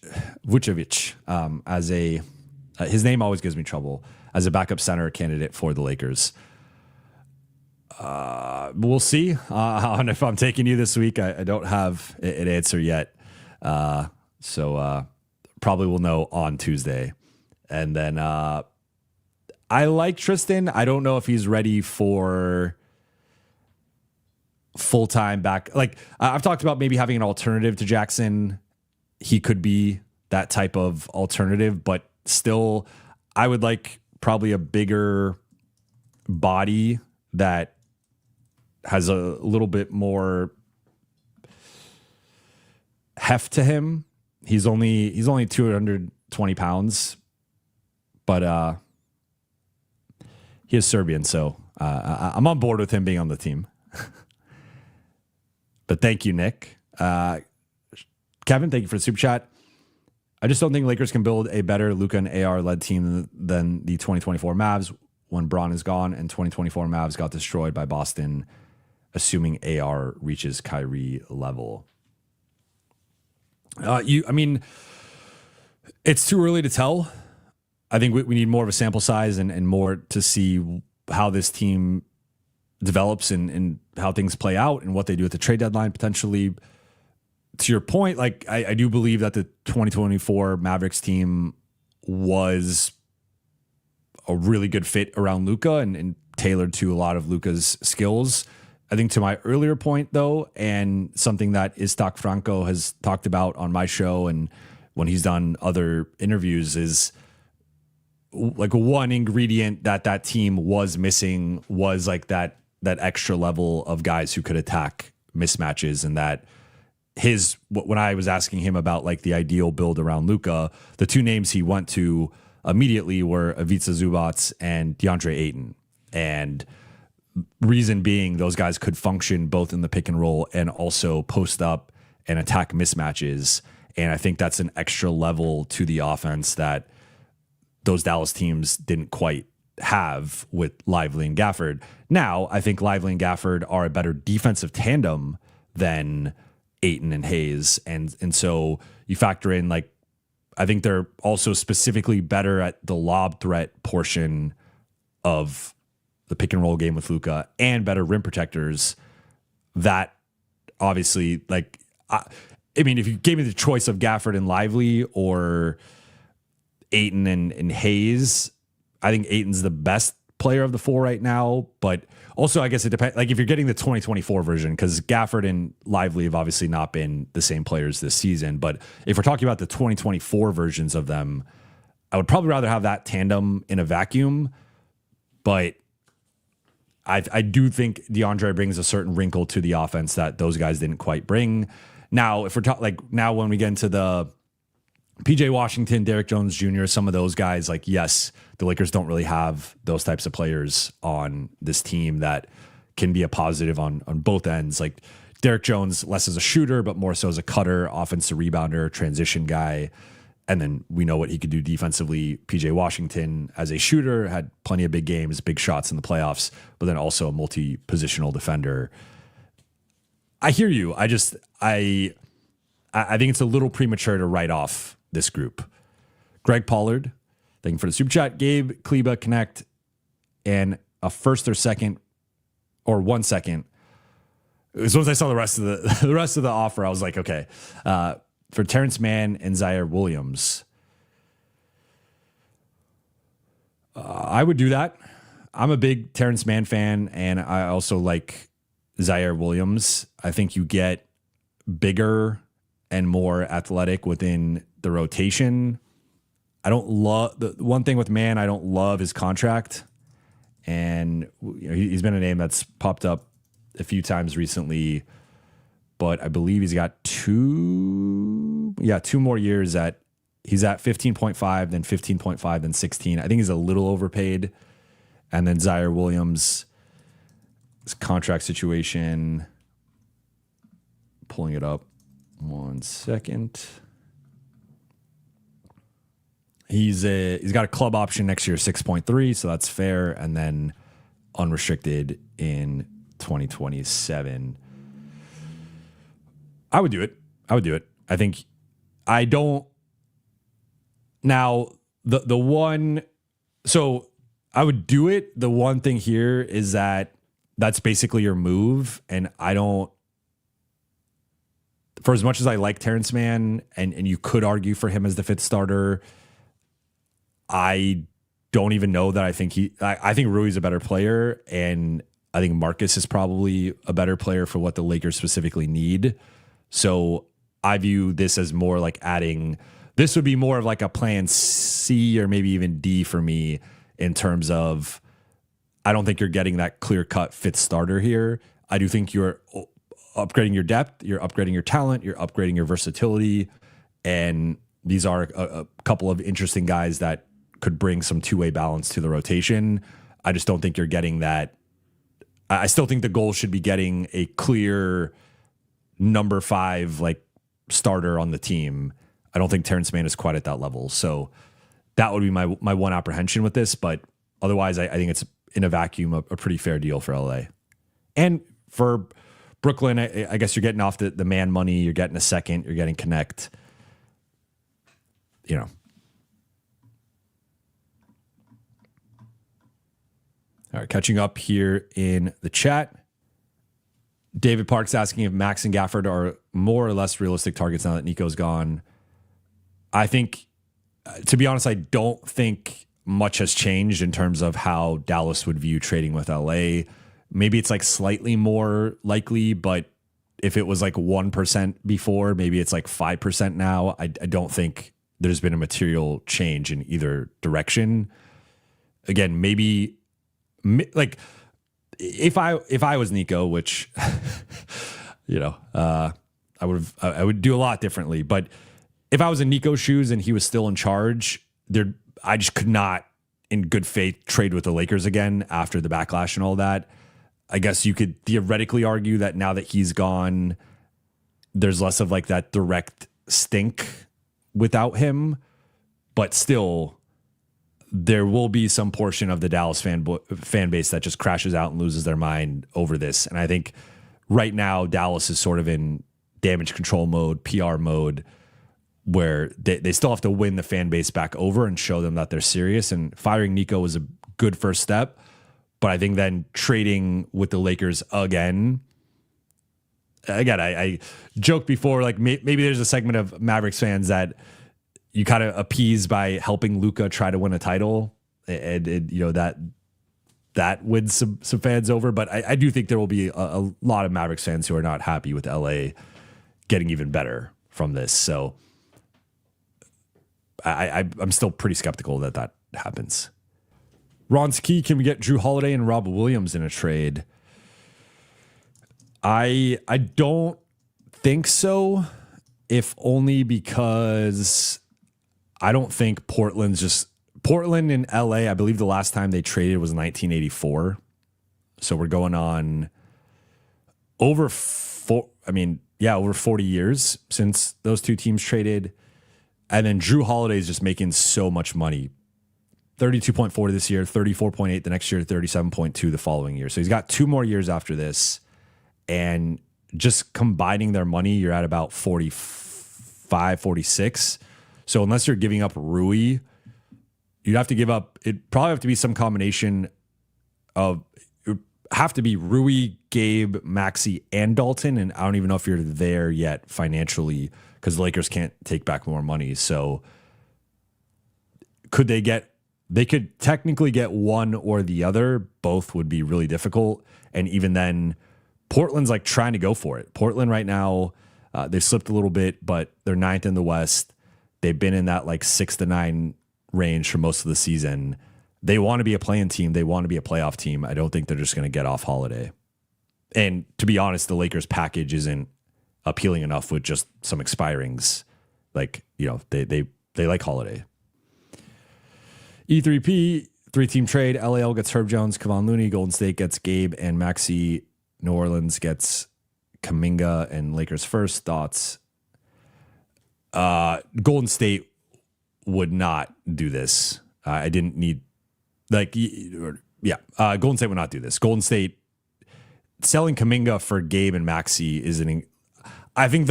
as a his name always gives me trouble, as a backup center candidate for the Lakers? We'll see on if I'm taking you this week. I don't have an answer yet, so probably will know on Tuesday. And then I like Tristan. I don't know if he's ready for full-time back. Like I've talked about maybe having an alternative to Jackson. He could be that type of alternative, but still I would like probably a bigger body that has a little bit more heft to him. He's only 220 pounds, but he is Serbian, so I'm on board with him being on the team. But thank you, Nick. Kevin, thank you for the super chat. I just don't think Lakers can build a better Luka and AR-led team than the 2024 Mavs when Bron is gone, and 2024 Mavs got destroyed by Boston, assuming AR reaches Kyrie level. I mean, it's too early to tell. I think we need more of a sample size and more to see how this team develops and how things play out and what they do at the trade deadline potentially. To your point, like I do believe that the 2024 Mavericks team was a really good fit around Luka and tailored to a lot of Luka's skills. I think to my earlier point though, and something that Istak Franco has talked about on my show and when he's done other interviews, is like one ingredient that team was missing was like that extra level of guys who could attack mismatches. And that when I was asking him about like the ideal build around Luka, the 2 names he went to immediately were Ivica Zubac and Deandre Ayton. And reason being, those guys could function both in the pick and roll and also post up and attack mismatches. And I think that's an extra level to the offense that those Dallas teams didn't quite have with Lively and Gafford. Now, I think Lively and Gafford are a better defensive tandem than Ayton and Hayes. And so you factor in, like, I think they're also specifically better at the lob threat portion of the pick and roll game with Luka and better rim protectors. That obviously, like, I mean, if you gave me the choice of Gafford and Lively or Ayton and Hayes, I think Ayton's the best player of the 4 right now. But also, I guess it depends. Like if you're getting the 2024 version, because Gafford and Lively have obviously not been the same players this season. But if we're talking about the 2024 versions of them, I would probably rather have that tandem in a vacuum. But I do think DeAndre brings a certain wrinkle to the offense that those guys didn't quite bring. Now, if we're talking now when we get into the PJ Washington, Derrick Jones Jr., some of those guys, yes, the Lakers don't really have those types of players on this team that can be a positive on both ends. Like Derrick Jones, less as a shooter, but more so as a cutter, offensive rebounder, transition guy. And then we know what he could do defensively. PJ Washington, as a shooter, had plenty of big games, big shots in the playoffs, but then also a multi-positional defender. I hear you. I think it's a little premature to write off this group. Greg Pollard, thank you for the super chat. Gabe, Kleba, Connect, and a first or second or 1 second. As soon as I saw the rest of the offer, I was like, okay. For Terrence Mann and Zaire Williams, I would do that. I'm a big Terrence Mann fan, and I also like Zaire Williams. I think you get bigger and more athletic within the rotation. I don't love the one thing with Mann. I don't love his contract, and he's been a name that's popped up a few times recently. But I believe he's got two more years he's at 15.5, then 15.5, then 16. I think he's a little overpaid. And then Zaire Williams, his contract situation, pulling it up 1 second. He's got a club option next year, 6.3, so that's fair. And then unrestricted in 2027. I would do it. I think I don't now the one, so I would do it. The one thing here is that's basically your move. And I don't, for as much as I like Terrence Mann and you could argue for him as the fifth starter, I don't even know that I think I think Rui's a better player. And I think Marcus is probably a better player for what the Lakers specifically need. So I view this as more like this would be more of like a plan C or maybe even D for me in terms of, I don't think you're getting that clear cut fifth starter here. I do think you're upgrading your depth, you're upgrading your talent, you're upgrading your versatility. And these are a couple of interesting guys that could bring some two-way balance to the rotation. I just don't think you're getting that. I still think the goal should be getting a clear number 5 starter on the team. I don't think Terrence Mann is quite at that level. So that would be my one apprehension with this. But otherwise, I think it's in a vacuum a pretty fair deal for LA. And for Brooklyn, I guess you're getting off the man money. You're getting a second. You're getting Connect. All right, catching up here in the chat. David Park's asking if Max and Gafford are more or less realistic targets now that Nico's gone. I think, to be honest, I don't think much has changed in terms of how Dallas would view trading with LA. Maybe it's slightly more likely, but if it was 1% before, maybe it's 5% now. I don't think there's been a material change in either direction. Again, maybe if I was Nico, which I would do a lot differently. But if I was in Nico's shoes and he was still in charge, I just could not, in good faith, trade with the Lakers again after the backlash and all that. I guess you could theoretically argue that now that he's gone, there's less of that direct stink without him, but still, there will be some portion of the Dallas fan base that just crashes out and loses their mind over this. And I think right now Dallas is sort of in damage control mode, PR mode, where they still have to win the fan base back over and show them that they're serious. And firing Nico was a good first step. But I think then trading with the Lakers again, I joked before, maybe there's a segment of Mavericks fans that you kind of appease by helping Luka try to win a title, and that wins some fans over. But I do think there will be a lot of Mavericks fans who are not happy with LA getting even better from this. So I'm still pretty skeptical that happens. Ronski, can we get Drew Holiday and Rob Williams in a trade? I don't think so, if only because I don't think Portland and LA, I believe the last time they traded was 1984. So we're going on over 40 years since those two teams traded. And then Drew Holiday is just making so much money. 32.4 this year, 34.8 the next year, 37.2 the following year. So he's got 2 more years after this. And just combining their money, you're at about 45, 46. So unless you're giving up Rui, you'd have to give up, it'd probably have to be some combination of, it would have to be Rui, Gabe, Maxey, and Dalton. And I don't even know if you're there yet financially because the Lakers can't take back more money. So they could technically get one or the other. Both would be really difficult. And even then, Portland's like trying to go for it. Portland right now, they've slipped a little bit, but they're 9th in the West. They've been in that like 6 to 9 range for most of the season. They want to be a play-in team. They want to be a playoff team. I don't think they're just going to get off Holiday. And to be honest, the Lakers package isn't appealing enough with just some expirings. Like, they like Holiday. E3P, 3-team trade. LAL gets Herb Jones, Kevon Looney. Golden State gets Gabe and Maxey. New Orleans gets Kuminga and Lakers first. Thoughts? Golden State would not do this. I didn't need Golden State would not do this. Golden State selling Kuminga for Gabe and Maxey I think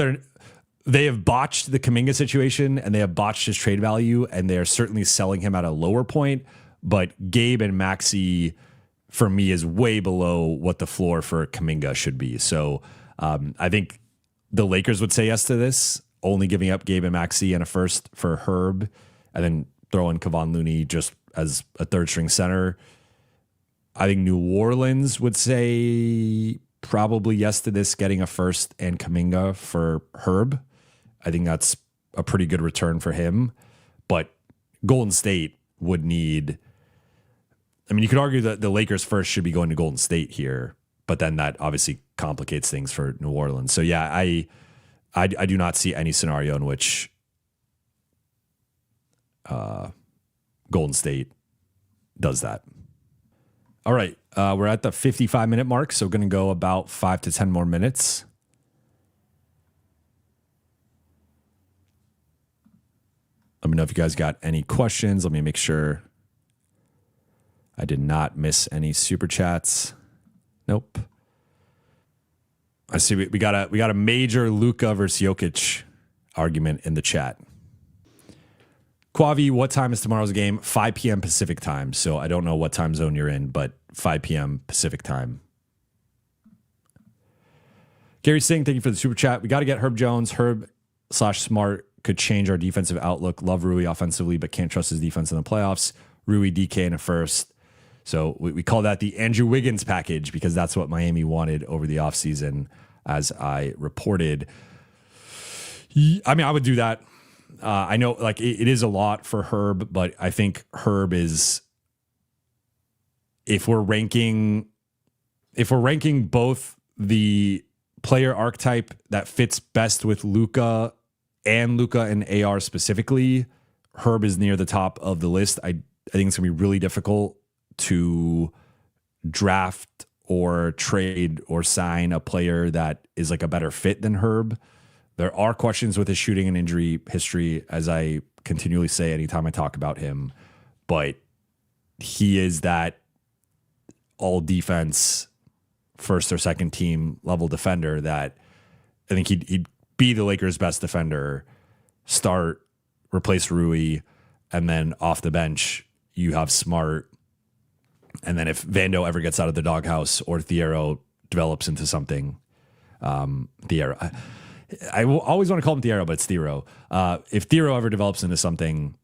they have botched the Kuminga situation and they have botched his trade value, and they're certainly selling him at a lower point. But Gabe and Maxey, for me, is way below what the floor for Kuminga should be. So I think the Lakers would say yes to this, only giving up Gabe and Maxey and a first for Herb, and then throw in Kevon Looney just as a third string center. I think New Orleans would say probably yes to this, getting a first and Kuminga for Herb. I think that's a pretty good return for him. But Golden State would need... you could argue that the Lakers first should be going to Golden State here, but then that obviously complicates things for New Orleans. So yeah, I do not see any scenario in which Golden State does that. All right, we're at the 55-minute mark, so we're going to go about 5 to 10 more minutes. Let me know if you guys got any questions. Let me make sure I did not miss any super chats. Nope. I see we got a major Luka versus Jokic argument in the chat. Quavi, what time is tomorrow's game? 5 p.m. Pacific time. So I don't know what time zone you're in, but 5 p.m. Pacific time. Gary Singh, thank you for the super chat. We got to get Herb Jones. Herb/Smart could change our defensive outlook. Love Rui offensively, but can't trust his defense in the playoffs. Rui, DK in a first. So we call that the Andrew Wiggins package because that's what Miami wanted over the offseason, as I reported. I would do that. I know it is a lot for Herb, but I think Herb is, if we're ranking both the player archetype that fits best with Luka and AR specifically, Herb is near the top of the list. I think it's gonna be really difficult to draft or trade or sign a player that is like a better fit than Herb. There are questions with his shooting and injury history, as I continually say anytime I talk about him, but he is that all defense first or second team level defender that I think he'd be the Lakers' best defender, start, replace Rui, and then off the bench you have Smart. And then if Vando ever gets out of the doghouse or Thiero develops into something, Thiero, I will always want to call him Thiero, but it's Thiero. If Thiero ever develops into something,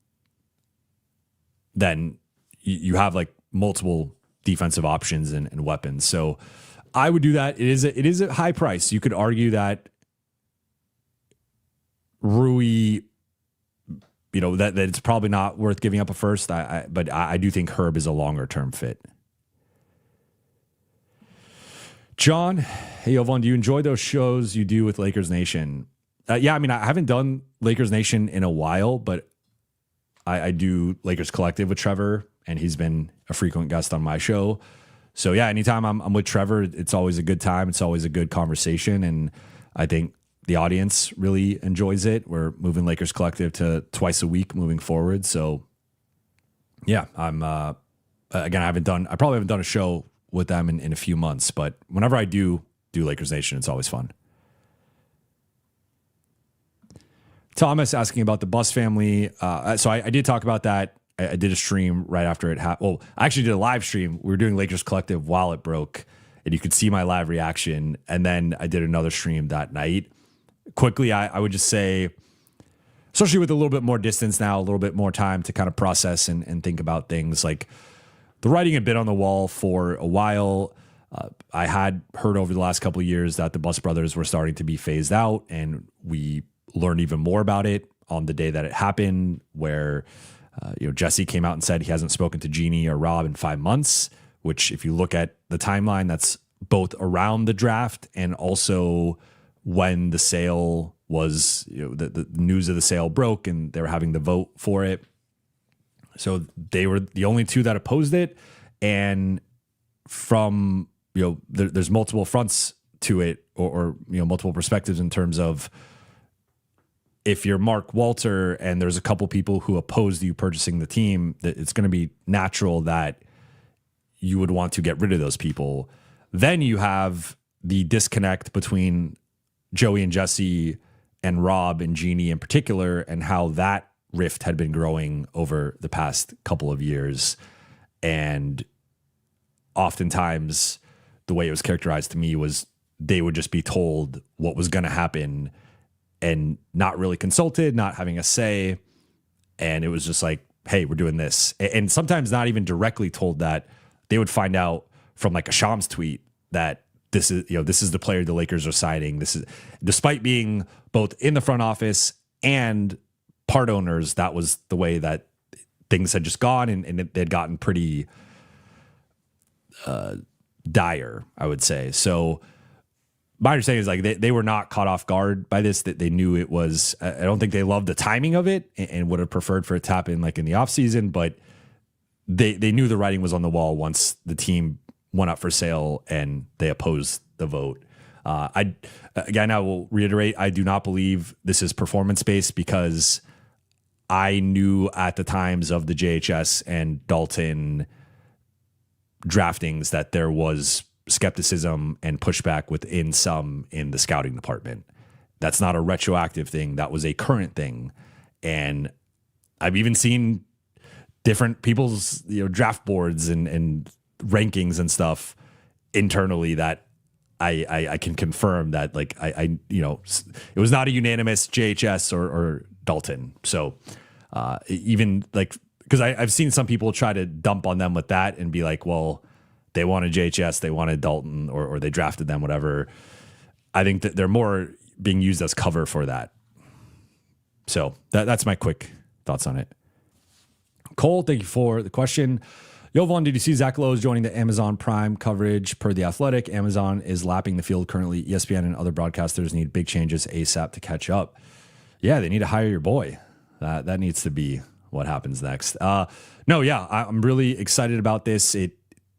then you have like multiple defensive options and weapons. So I would do that. It is a high price. You could argue that Rui that it's probably not worth giving up a first. But I do think Herb is a longer term fit. John, hey, Jovan, do you enjoy those shows you do with Lakers Nation? Yeah, I mean, I haven't done Lakers Nation in a while, but I do Lakers Collective with Trevor, and he's been a frequent guest on my show. So yeah, anytime I'm with Trevor, it's always a good time. It's always a good conversation, and I think the audience really enjoys it. We're moving Lakers Collective to twice a week moving forward. So yeah, I'm again, I probably haven't done a show with them in a few months, but whenever I do Lakers Nation, it's always fun. Thomas asking about the Bus family. So I did talk about that. I did a stream right after it happened. Well, I actually did a live stream. We were doing Lakers Collective while it broke, and you could see my live reaction. And then I did another stream that night. Quickly, I would just say, especially with a little bit more distance now, a little bit more time to kind of process and think about things, like the writing had been on the wall for a while. I had heard over the last couple of years that the Bus brothers were starting to be phased out, and we learned even more about it on the day that it happened, where Jesse came out and said he hasn't spoken to Jeannie or Rob in 5 months, which if you look at the timeline, that's both around the draft and also when the sale was, the news of the sale broke and they were having the vote for it. So they were the only two that opposed it. And from, there's multiple fronts to it, or multiple perspectives in terms of, if you're Mark Walter and there's a couple people who opposed you purchasing the team, that it's going to be natural that you would want to get rid of those people. Then you have the disconnect between Joey and Jesse and Rob and Jeannie in particular, and how that rift had been growing over the past couple of years. And oftentimes the way it was characterized to me was they would just be told what was going to happen and not really consulted, not having a say. And it was just like, hey, we're doing this. And sometimes not even directly told that. They would find out from like a Shams tweet that this is the player the Lakers are signing. This is, despite being both in the front office and part owners, that was the way that things had just gone, and they'd gotten pretty dire, I would say. So my understanding is like they were not caught off guard by this, that they knew it was, I don't think they loved the timing of it and would have preferred for it to happen like in the off season, but they knew the writing was on the wall once the team went up for sale and they opposed the vote. I will reiterate, I do not believe this is performance-based, because I knew at the times of the JHS and Dalton draftings that there was skepticism and pushback within some in the scouting department. That's not a retroactive thing. That was a current thing. And I've even seen different people's draft boards and rankings and stuff internally that I can confirm that, like, it was not a unanimous JHS or Dalton. So even like, because I've seen some people try to dump on them with that and be like, well, they wanted JHS, they wanted Dalton, or they drafted them, whatever. I think that they're more being used as cover for that. So that's my quick thoughts on it. Cole, thank you for the question. Jovan, did you see Zach Lowe is joining the Amazon Prime coverage per The Athletic? Amazon is lapping the field currently. ESPN and other broadcasters need big changes ASAP to catch up. Yeah, they need to hire your boy. That needs to be what happens next. I'm really excited about this. It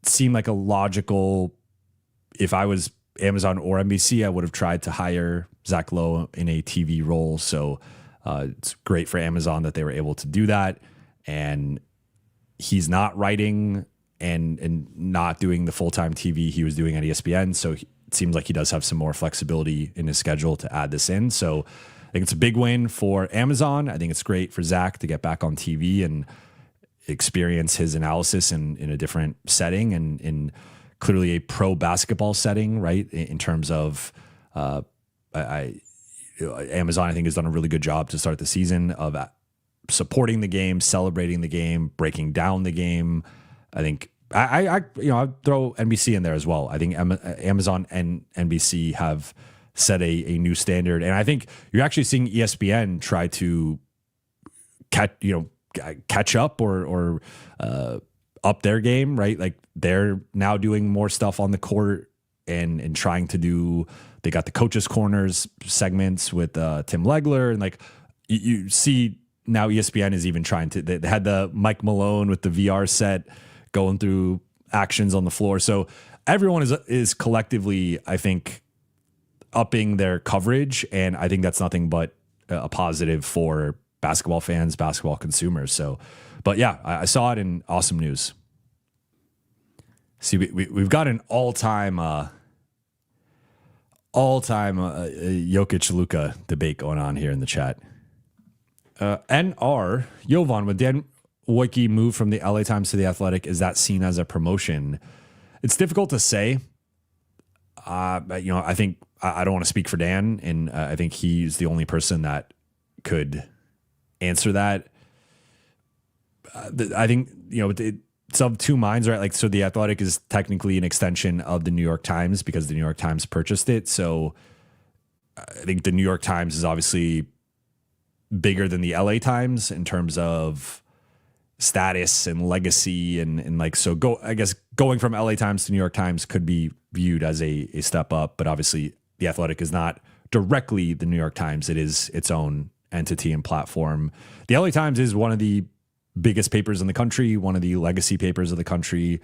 seemed like a logical, if I was Amazon or NBC, I would have tried to hire Zach Lowe in a TV role. So it's great for Amazon that they were able to do that. And he's not writing and not doing the full-time TV he was doing at ESPN. So it seems like he does have some more flexibility in his schedule to add this in. So I think it's a big win for Amazon. I think it's great for Zach to get back on TV and experience his analysis in a different setting and in clearly a pro basketball setting, right? In terms of Amazon, I think, has done a really good job to start the season of supporting the game, celebrating the game, breaking down the game. I think I'd throw NBC in there as well. I think Amazon and NBC have set a new standard, and I think you're actually seeing ESPN try to catch up or up their game, right? Like they're now doing more stuff on the court and trying to do. They got the coaches corners segments with Tim Legler, and like you see now ESPN is even trying to. They had the Mike Malone with the VR set going through actions on the floor. So everyone is collectively, I think, upping their coverage, and I think that's nothing but a positive for basketball fans, basketball consumers. So, but yeah, I saw it in awesome news. See, we've got an all-time Jokic Luka debate going on here in the chat. NR Jovan, when Dan Wojcicki moved from the LA Times to the Athletic, is that seen as a promotion? It's difficult to say. I think I don't want to speak for Dan, and I think he's the only person that could answer that. I think it's of two minds, right? Like, so the Athletic is technically an extension of the New York Times because the New York Times purchased it. So I think the New York Times is obviously bigger than the LA Times in terms of status and legacy and like, so I guess going from LA Times to New York Times could be viewed as a step up, but obviously the Athletic is not directly the New York Times. It is its own entity and platform. The LA Times is one of the biggest papers in the country, one of the legacy papers of the country.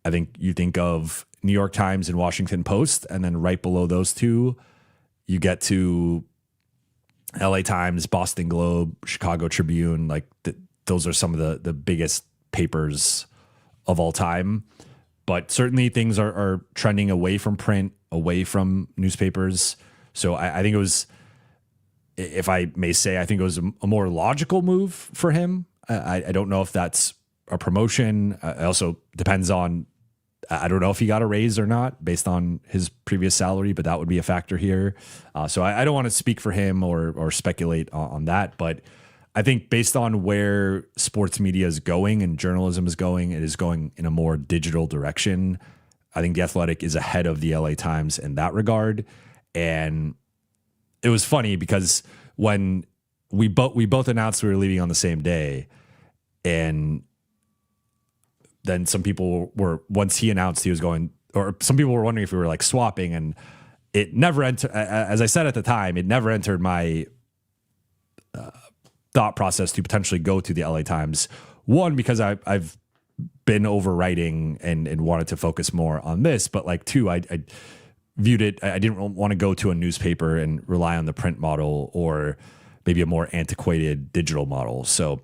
I think you think of New York Times and Washington Post, and then right below those two, you get to LA Times, Boston Globe, Chicago Tribune. Like those are some of the biggest papers of all time. But certainly things are trending away from print, away from newspapers. So I think it was, if I may say, I think it was a more logical move for him. I don't know if that's a promotion. It also depends on, I don't know if he got a raise or not based on his previous salary, but that would be a factor here. So I don't want to speak for him or speculate on that. But I think based on where sports media is going and journalism is going, it is going in a more digital direction. I think the Athletic is ahead of the LA Times in that regard. And it was funny because when we both announced we were leaving on the same day, and then some people were, once he announced he was going, or some people were wondering if we were like swapping, and it never entered, as I said at the time, it never entered my thought process to potentially go to the LA Times. One, because I've been overwriting and wanted to focus more on this, but like two, I viewed it, I didn't want to go to a newspaper and rely on the print model or maybe a more antiquated digital model. So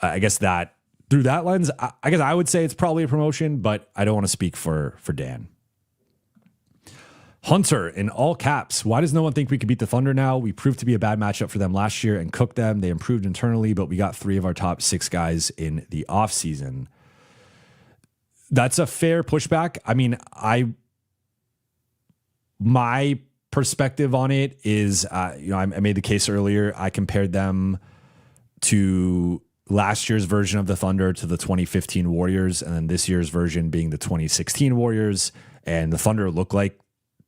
I guess that through that lens, I guess I would say it's probably a promotion, but I don't want to speak for Dan. Hunter, in all caps, why does no one think we could beat the Thunder now? We proved to be a bad matchup for them last year and cooked them. They improved internally, but we got 3 of our top 6 guys in the offseason. That's a fair pushback. I mean, my perspective on it is, I made the case earlier. I compared them to last year's version of the Thunder to the 2015 Warriors, and then this year's version being the 2016 Warriors. And the Thunder look like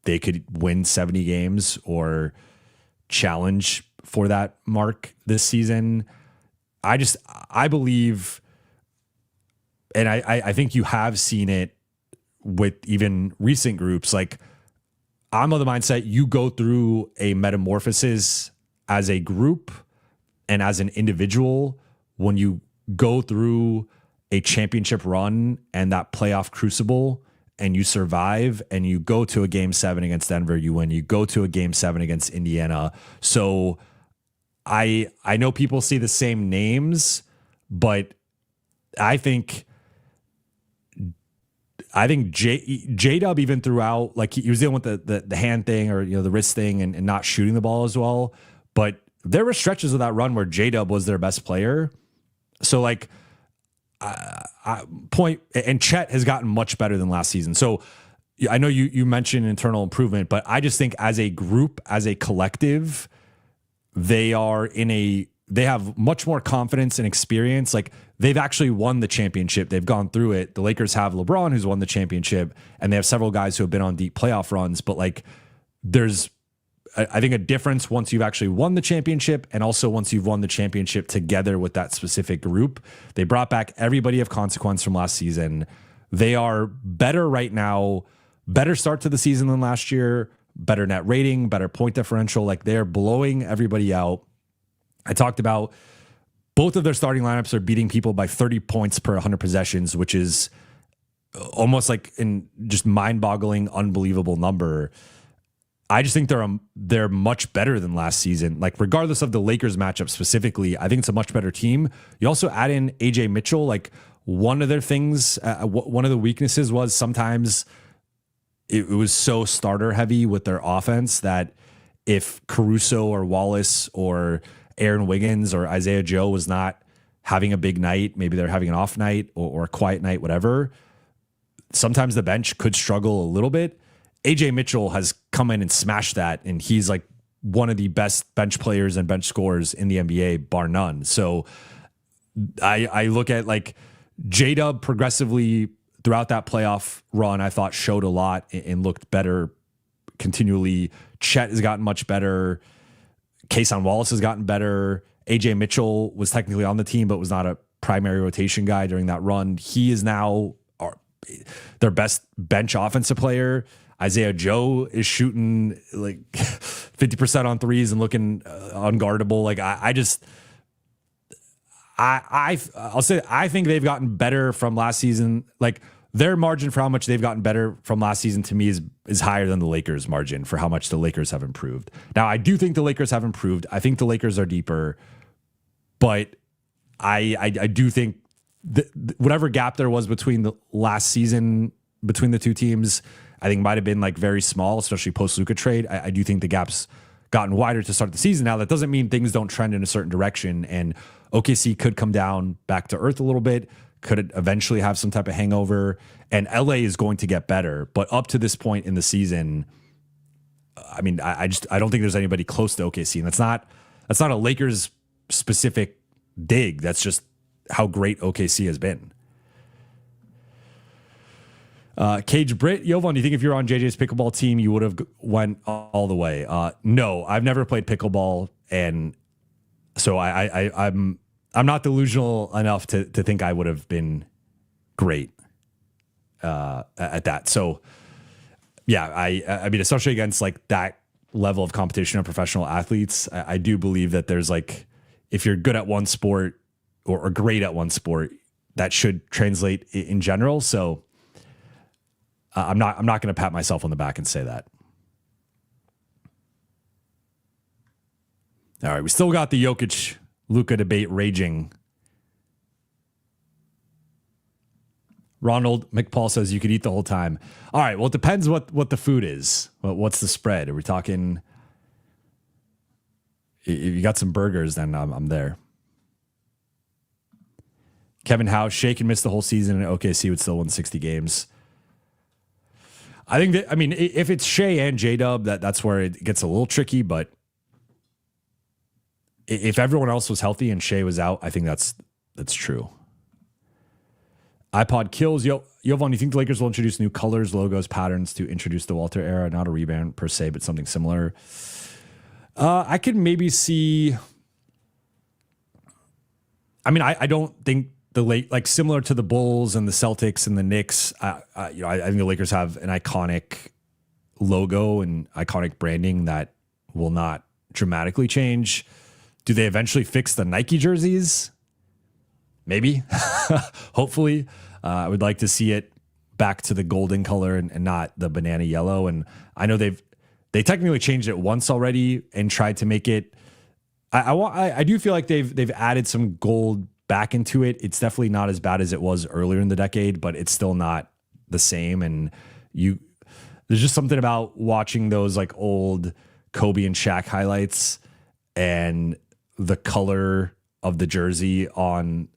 they could win 70 games or challenge for that mark this season. I believe, and I think you have seen it with even recent groups. Like, I'm of the mindset you go through a metamorphosis as a group and as an individual when you go through a championship run and that playoff crucible, and you survive, and you go to a game 7 against Denver, you win. You go to a game 7 against Indiana. So I know people see the same names, but I think J-Dub even throughout, like he was dealing with the hand thing or the wrist thing and not shooting the ball as well. But there were stretches of that run where J-Dub was their best player. So like and Chet has gotten much better than last season. So I know you mentioned internal improvement, but I just think as a group, as a collective, they have much more confidence and experience. Like they've actually won the championship. They've gone through it. The Lakers have LeBron, who's won the championship, and they have several guys who have been on deep playoff runs, but like there's I think a difference once you've actually won the championship and also once you've won the championship together with that specific group. They brought back everybody of consequence from last season. They are better right now, better start to the season than last year, better net rating, better point differential. Like they're blowing everybody out. I talked about both of their starting lineups are beating people by 30 points per 100 possessions, which is almost like in just mind-boggling, unbelievable number. I just think they're much better than last season. Like regardless of the Lakers matchup specifically, I think it's a much better team. You also add in AJ Mitchell. Like one of their things, one of the weaknesses was sometimes it was so starter heavy with their offense that if Caruso or Wallace or Aaron Wiggins or Isaiah Joe was not having a big night, maybe they're having an off night or a quiet night, whatever, sometimes the bench could struggle a little bit. AJ Mitchell has come in and smashed that, and he's like one of the best bench players and bench scorers in the NBA, bar none. So I look at like J-Dub progressively throughout that playoff run, I thought showed a lot and looked better continually. Chet has gotten much better. Kayson Wallace has gotten better. AJ Mitchell was technically on the team, but was not a primary rotation guy during that run. He is now their best bench offensive player. Isaiah Joe is shooting like 50% on threes and looking unguardable. Like I'll say I think they've gotten better from last season. Like their margin for how much they've gotten better from last season to me is higher than the Lakers' margin for how much the Lakers have improved. Now I do think the Lakers have improved. I think the Lakers are deeper, but I do think whatever gap there was between the last season between the two teams, I think might have been like very small, especially post Luka trade. I do think the gap's gotten wider to start the season. Now that doesn't mean things don't trend in a certain direction, and OKC could come down back to earth a little bit, could eventually have some type of hangover, and LA is going to get better. But up to this point in the season, I mean, I don't think there's anybody close to OKC, and that's not a Lakers specific dig. That's just how great OKC has been. Cage Britt, Jovan, do you think if you're on JJ's pickleball team, you would have went all the way? No, I've never played pickleball, and so I'm not delusional enough to think I would have been great at that. So yeah, I mean, especially against like that level of competition of professional athletes, I do believe that there's like, if you're good at one sport or great at one sport, that should translate in general. So I'm not going to pat myself on the back and say that. All right, we still got the Jokic Luka debate raging. Ronald McPaul says you could eat the whole time. All right, well, it depends what the food is. What's the spread? Are we talking? If you got some burgers, then I'm there. Kevin House, Shea can miss the whole season, and OKC would still win 60 games. I think that, I mean, if it's Shea and J-Dub, that's where it gets a little tricky, but if everyone else was healthy and Shea was out, I think that's true. iPod kills. Jovan, you think the Lakers will introduce new colors, logos, patterns to introduce the Walter era? Not a rebound per se, but something similar. I could maybe see. I mean, I don't think like similar to the Bulls and the Celtics and the Knicks. I think the Lakers have an iconic logo and iconic branding that will not dramatically change. Do they eventually fix the Nike jerseys? Maybe. Hopefully. I would like to see it back to the golden color and not the banana yellow. And I know they technically changed it once already and tried to make it. I do feel like they've added some gold back into it. It's definitely not as bad as it was earlier in the decade, but it's still not the same. And there's just something about watching those like old Kobe and Shaq highlights and the color of the jersey on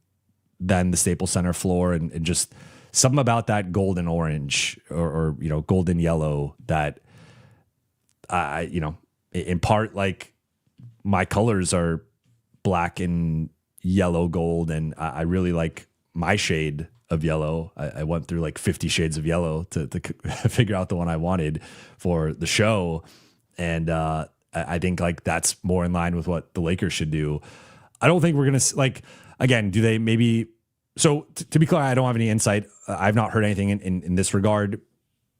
then the Staples Center floor and just something about that golden orange or golden yellow that in part, like my colors are black and yellow gold, and I really like my shade of yellow. I went through like 50 shades of yellow to figure out the one I wanted for the show. And I think like that's more in line with what the Lakers should do. I don't think we're going to like, again, do they maybe, so to be clear, I don't have any insight. I've not heard anything in this regard,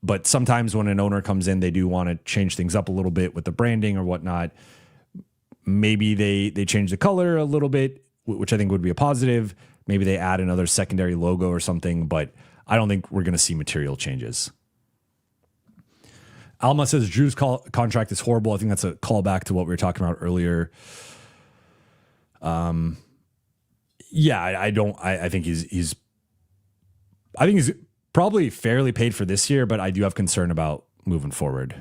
but sometimes when an owner comes in, they do want to change things up a little bit with the branding or whatnot. Maybe they change the color a little bit, which I think would be a positive. Maybe they add another secondary logo or something, but I don't think we're going to see material changes. Alma says Drew's contract is horrible. I think that's a callback to what we were talking about earlier. Yeah, I think he's probably fairly paid for this year, but I do have concern about moving forward.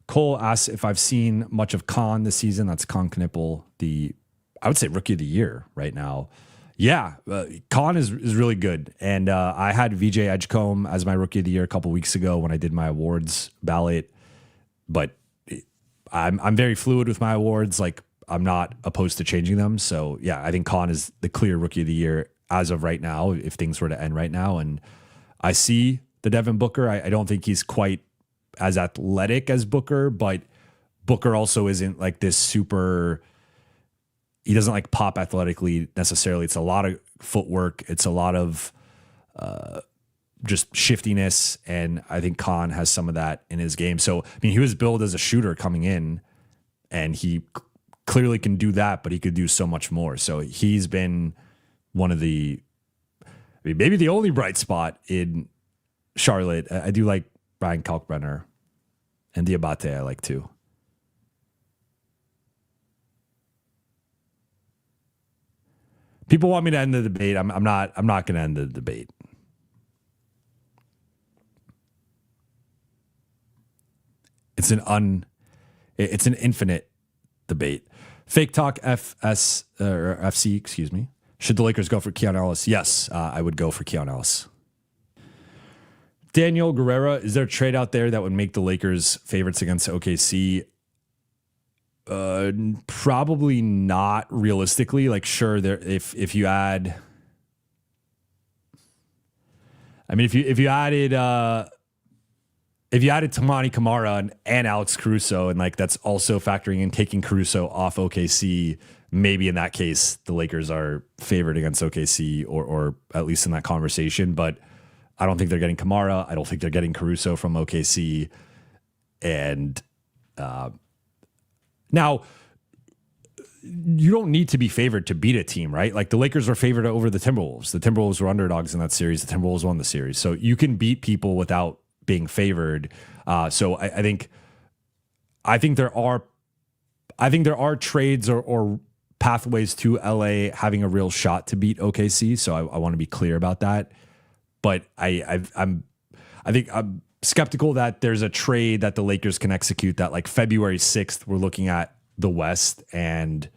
Cole asks if I've seen much of Khan this season. That's Khan Knippel, I would say rookie of the year right now. Yeah, Khan is really good. And I had VJ Edgecombe as my rookie of the year a couple weeks ago when I did my awards ballot. But I'm very fluid with my awards. Like, I'm not opposed to changing them. So yeah, I think Khan is the clear rookie of the year as of right now, if things were to end right now. And I see the Devin Booker. I don't think he's quite as athletic as Booker, but Booker also isn't like this super, he doesn't like pop athletically necessarily. It's a lot of footwork. It's a lot of just shiftiness. And I think Khan has some of that in his game. So, I mean, he was billed as a shooter coming in, and he clearly can do that, but he could do so much more. So he's been one of maybe the only bright spot in Charlotte. I do like Brian Kalkbrenner, and Diabate I like too. People want me to end the debate. I'm not going to end the debate. It's an infinite debate. Fake Talk FS or FC, excuse me. Should the Lakers go for Keon Ellis? Yes, I would go for Keon Ellis. Daniel Guerrera, is there a trade out there that would make the Lakers favorites against OKC? Probably not realistically. Like, sure, if you add, I mean, if you added Tamani Kamara and Alex Caruso, and like that's also factoring in taking Caruso off OKC, maybe in that case the Lakers are favored against OKC or at least in that conversation. But I don't think they're getting Kamara. I don't think they're getting Caruso from OKC. And now, you don't need to be favored to beat a team, right? Like the Lakers were favored over the Timberwolves. The Timberwolves were underdogs in that series. The Timberwolves won the series. So you can beat people without being favored. So I think there are trades or pathways to LA having a real shot to beat OKC. So I want to be clear about that. But I think I'm skeptical that there's a trade that the Lakers can execute that like February 6th, we're looking at the West and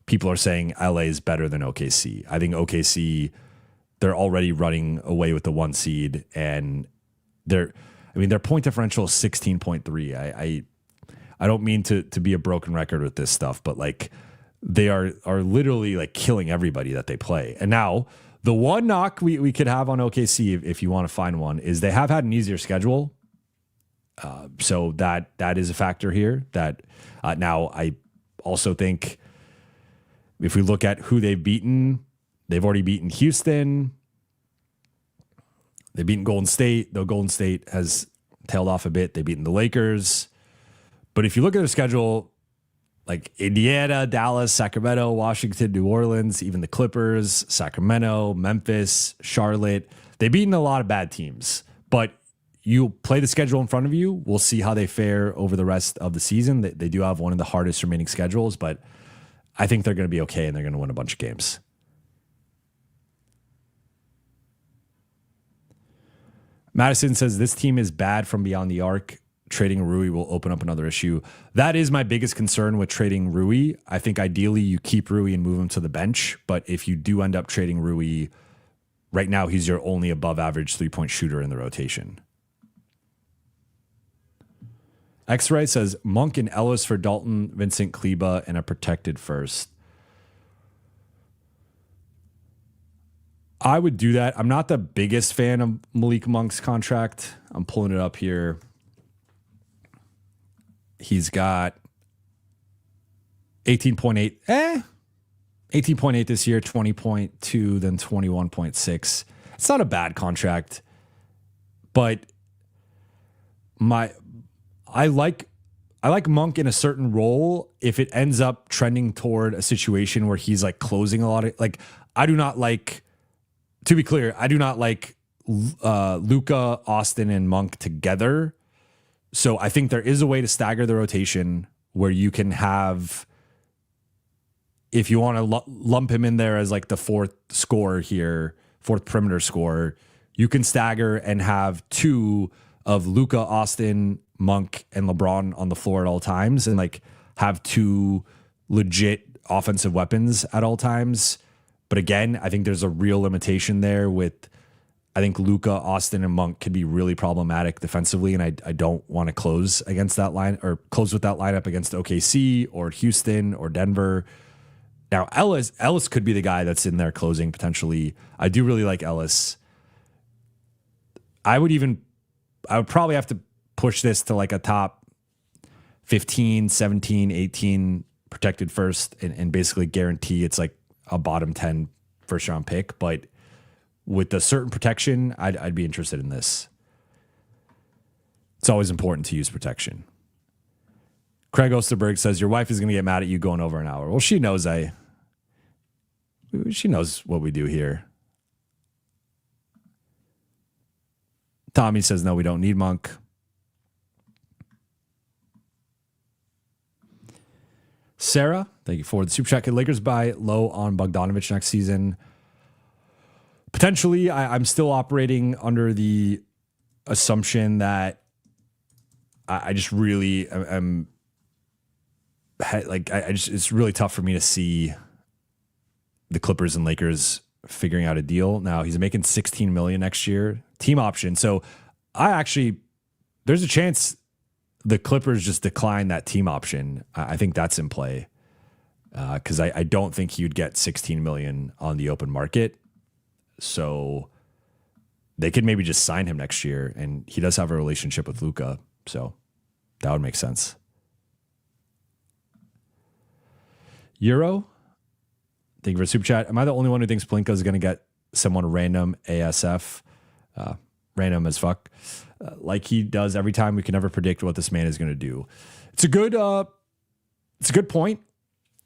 people are saying LA is better than OKC. I think OKC, they're already running away with the 1 seed and their point differential is 16.3. I don't mean to be a broken record with this stuff, but like they are literally like killing everybody that they play. And now the one knock we could have on OKC, if you want to find one, is they have had an easier schedule. So that is a factor here. That now I also think if we look at who they've beaten, they've already beaten Houston. They've beaten Golden State, though Golden State has tailed off a bit. They've beaten the Lakers. But if you look at their schedule, like Indiana, Dallas, Sacramento, Washington, New Orleans, even the Clippers, Sacramento, Memphis, Charlotte, they've beaten a lot of bad teams. But you play the schedule in front of you. We'll see how they fare over the rest of the season. They do have one of the hardest remaining schedules, but I think they're going to be okay and they're going to win a bunch of games. Madison says this team is bad from beyond the arc. Trading Rui will open up another issue. That is my biggest concern with trading Rui. I think ideally you keep Rui and move him to the bench. But if you do end up trading Rui, right now he's your only above average 3-point shooter in the rotation. X-Ray says Monk and Ellis for Dalton, Vincent Kleba, and a protected first. I would do that. I'm not the biggest fan of Malik Monk's contract. I'm pulling it up here. He's got 18.8, 18.8 this year, 20.2, then 21.6. It's not a bad contract, but I like Monk in a certain role if it ends up trending toward a situation where he's like closing a lot of, like, I do not like, to be clear, I do not like Luka, Austin, and Monk together. So I think there is a way to stagger the rotation where you can have, if you want to lump him in there as like the fourth scorer here, fourth perimeter scorer, you can stagger and have two of Luka, Austin, Monk, and LeBron on the floor at all times, and like have two legit offensive weapons at all times. But again, I think there's a real limitation there with, I think Luka, Austin, and Monk could be really problematic defensively, and I don't want to close against that line or close with that lineup against OKC or Houston or Denver. Now, Ellis could be the guy that's in there closing potentially. I do really like Ellis. I would probably have to push this to like a top 15, 17, 18 protected first and basically guarantee it's like a bottom 10 first round pick. But with a certain protection, I'd be interested in this. It's always important to use protection. Craig Osterberg says, your wife is going to get mad at you going over an hour. Well, she knows what we do here. Tommy says, no, we don't need Monk. Sarah, thank you for the super chat. Could Lakers buy low on Bogdanovich next season? Potentially. I'm still operating under the assumption that I just really am like, it's really tough for me to see the Clippers and Lakers figuring out a deal. Now he's making $16 million next year, team option. So there's a chance the Clippers just decline that team option. I think that's in play because I don't think he would get $16 million on the open market. So they could maybe just sign him next year, and he does have a relationship with Luka, so that would make sense. Euro, thank you for super chat. Am I the only one who thinks Pelinka is going to get someone random ASF, random as fuck, like he does every time? We can never predict what this man is going to do. It's a good point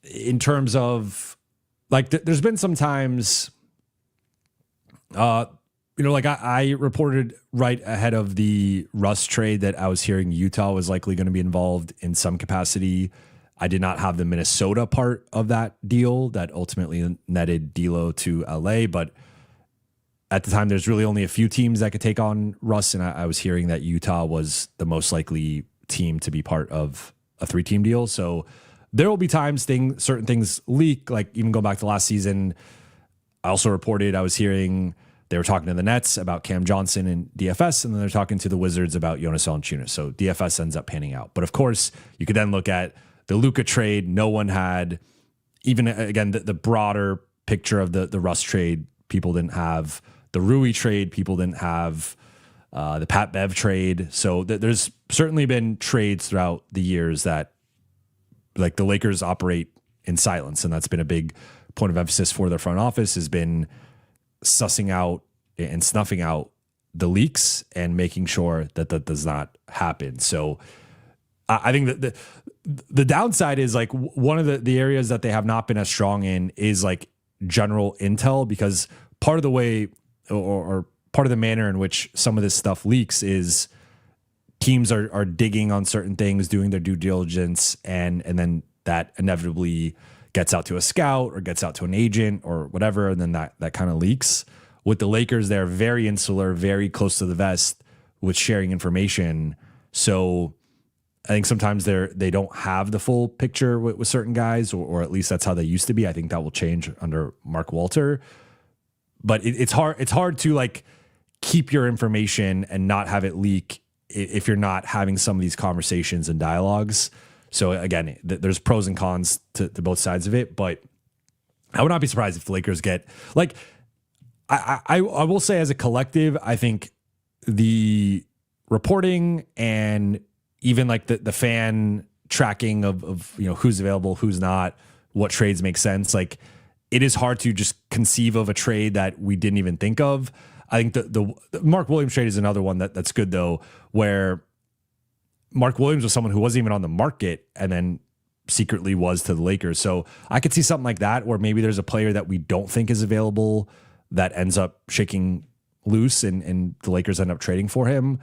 in terms of like there's been some times, like I reported right ahead of the Russ trade that I was hearing Utah was likely going to be involved in some capacity. I did not have the Minnesota part of that deal that ultimately netted D'Lo to LA, but at the time there's really only a few teams that could take on Russ, and I was hearing that Utah was the most likely team to be part of a 3-team deal. So there will be times certain things leak, like even going back to last season. I also reported I was hearing they were talking to the Nets about Cam Johnson and DFS, and then they're talking to the Wizards about Jonas Valanciunas. So DFS ends up panning out. But of course, you could then look at the Luka trade. No one had, even again, the broader picture of the Russ trade. People didn't have the Rui trade. People didn't have the Pat Bev trade. So there's certainly been trades throughout the years that like the Lakers operate in silence. And that's been a big point of emphasis for their front office, has been sussing out and snuffing out the leaks and making sure that that does not happen. So I think that the downside is like one of the areas that they have not been as strong in is like general intel, because part of the way or part of the manner in which some of this stuff leaks is teams are digging on certain things, doing their due diligence, and then that inevitably gets out to a scout or gets out to an agent or whatever, and then that kind of leaks. With the Lakers, they're very insular, very close to the vest with sharing information. So I think sometimes they don't have the full picture with certain guys, or at least that's how they used to be. I think that will change under Mark Walter. But it's hard to like keep your information and not have it leak if you're not having some of these conversations and dialogues. So again, there's pros and cons to both sides of it, but I would not be surprised if the Lakers get like, I will say as a collective, I think the reporting and even like the fan tracking of who's available, who's not, what trades make sense. Like it is hard to just conceive of a trade that we didn't even think of. I think the Mark Williams trade is another one that's good though, where Mark Williams was someone who wasn't even on the market and then secretly was to the Lakers. So I could see something like that, where maybe there's a player that we don't think is available that ends up shaking loose and the Lakers end up trading for him.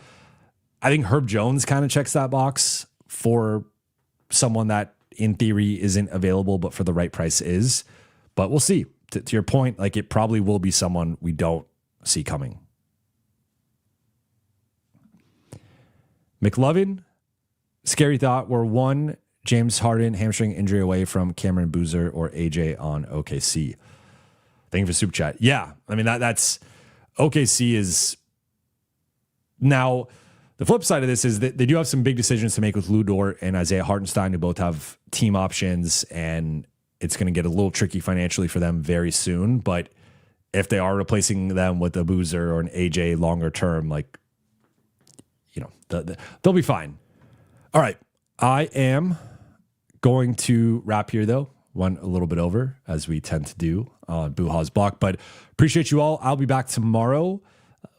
I think Herb Jones kind of checks that box for someone that in theory isn't available, but for the right price is. But we'll see. To your point, like it probably will be someone we don't see coming. McLovin, scary thought. We're one James Harden hamstring injury away from Cameron Boozer or AJ on OKC. Thank you for super chat. Yeah, I mean that's OKC is now. The flip side of this is that they do have some big decisions to make with Lou Dort and Isaiah Hartenstein, who both have team options, and it's going to get a little tricky financially for them very soon. But if they are replacing them with a Boozer or an AJ longer term, like, they'll be fine. All right. I am going to wrap here, though. Went a little bit over, as we tend to do on Buha's block, but appreciate you all. I'll be back tomorrow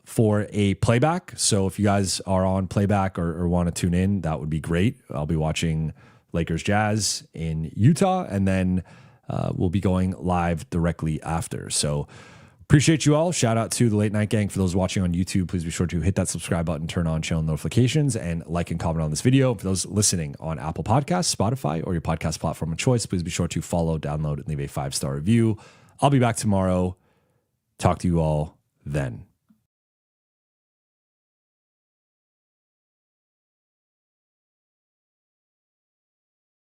for a playback. So if you guys are on playback or want to tune in, that would be great. I'll be watching Lakers Jazz in Utah, and then we'll be going live directly after. So appreciate you all. Shout out to the Late Night Gang. For those watching on YouTube, please be sure to hit that subscribe button, turn on channel notifications, and like and comment on this video. For those listening on Apple Podcasts, Spotify, or your podcast platform of choice, please be sure to follow, download, and leave a 5-star review. I'll be back tomorrow. Talk to you all then.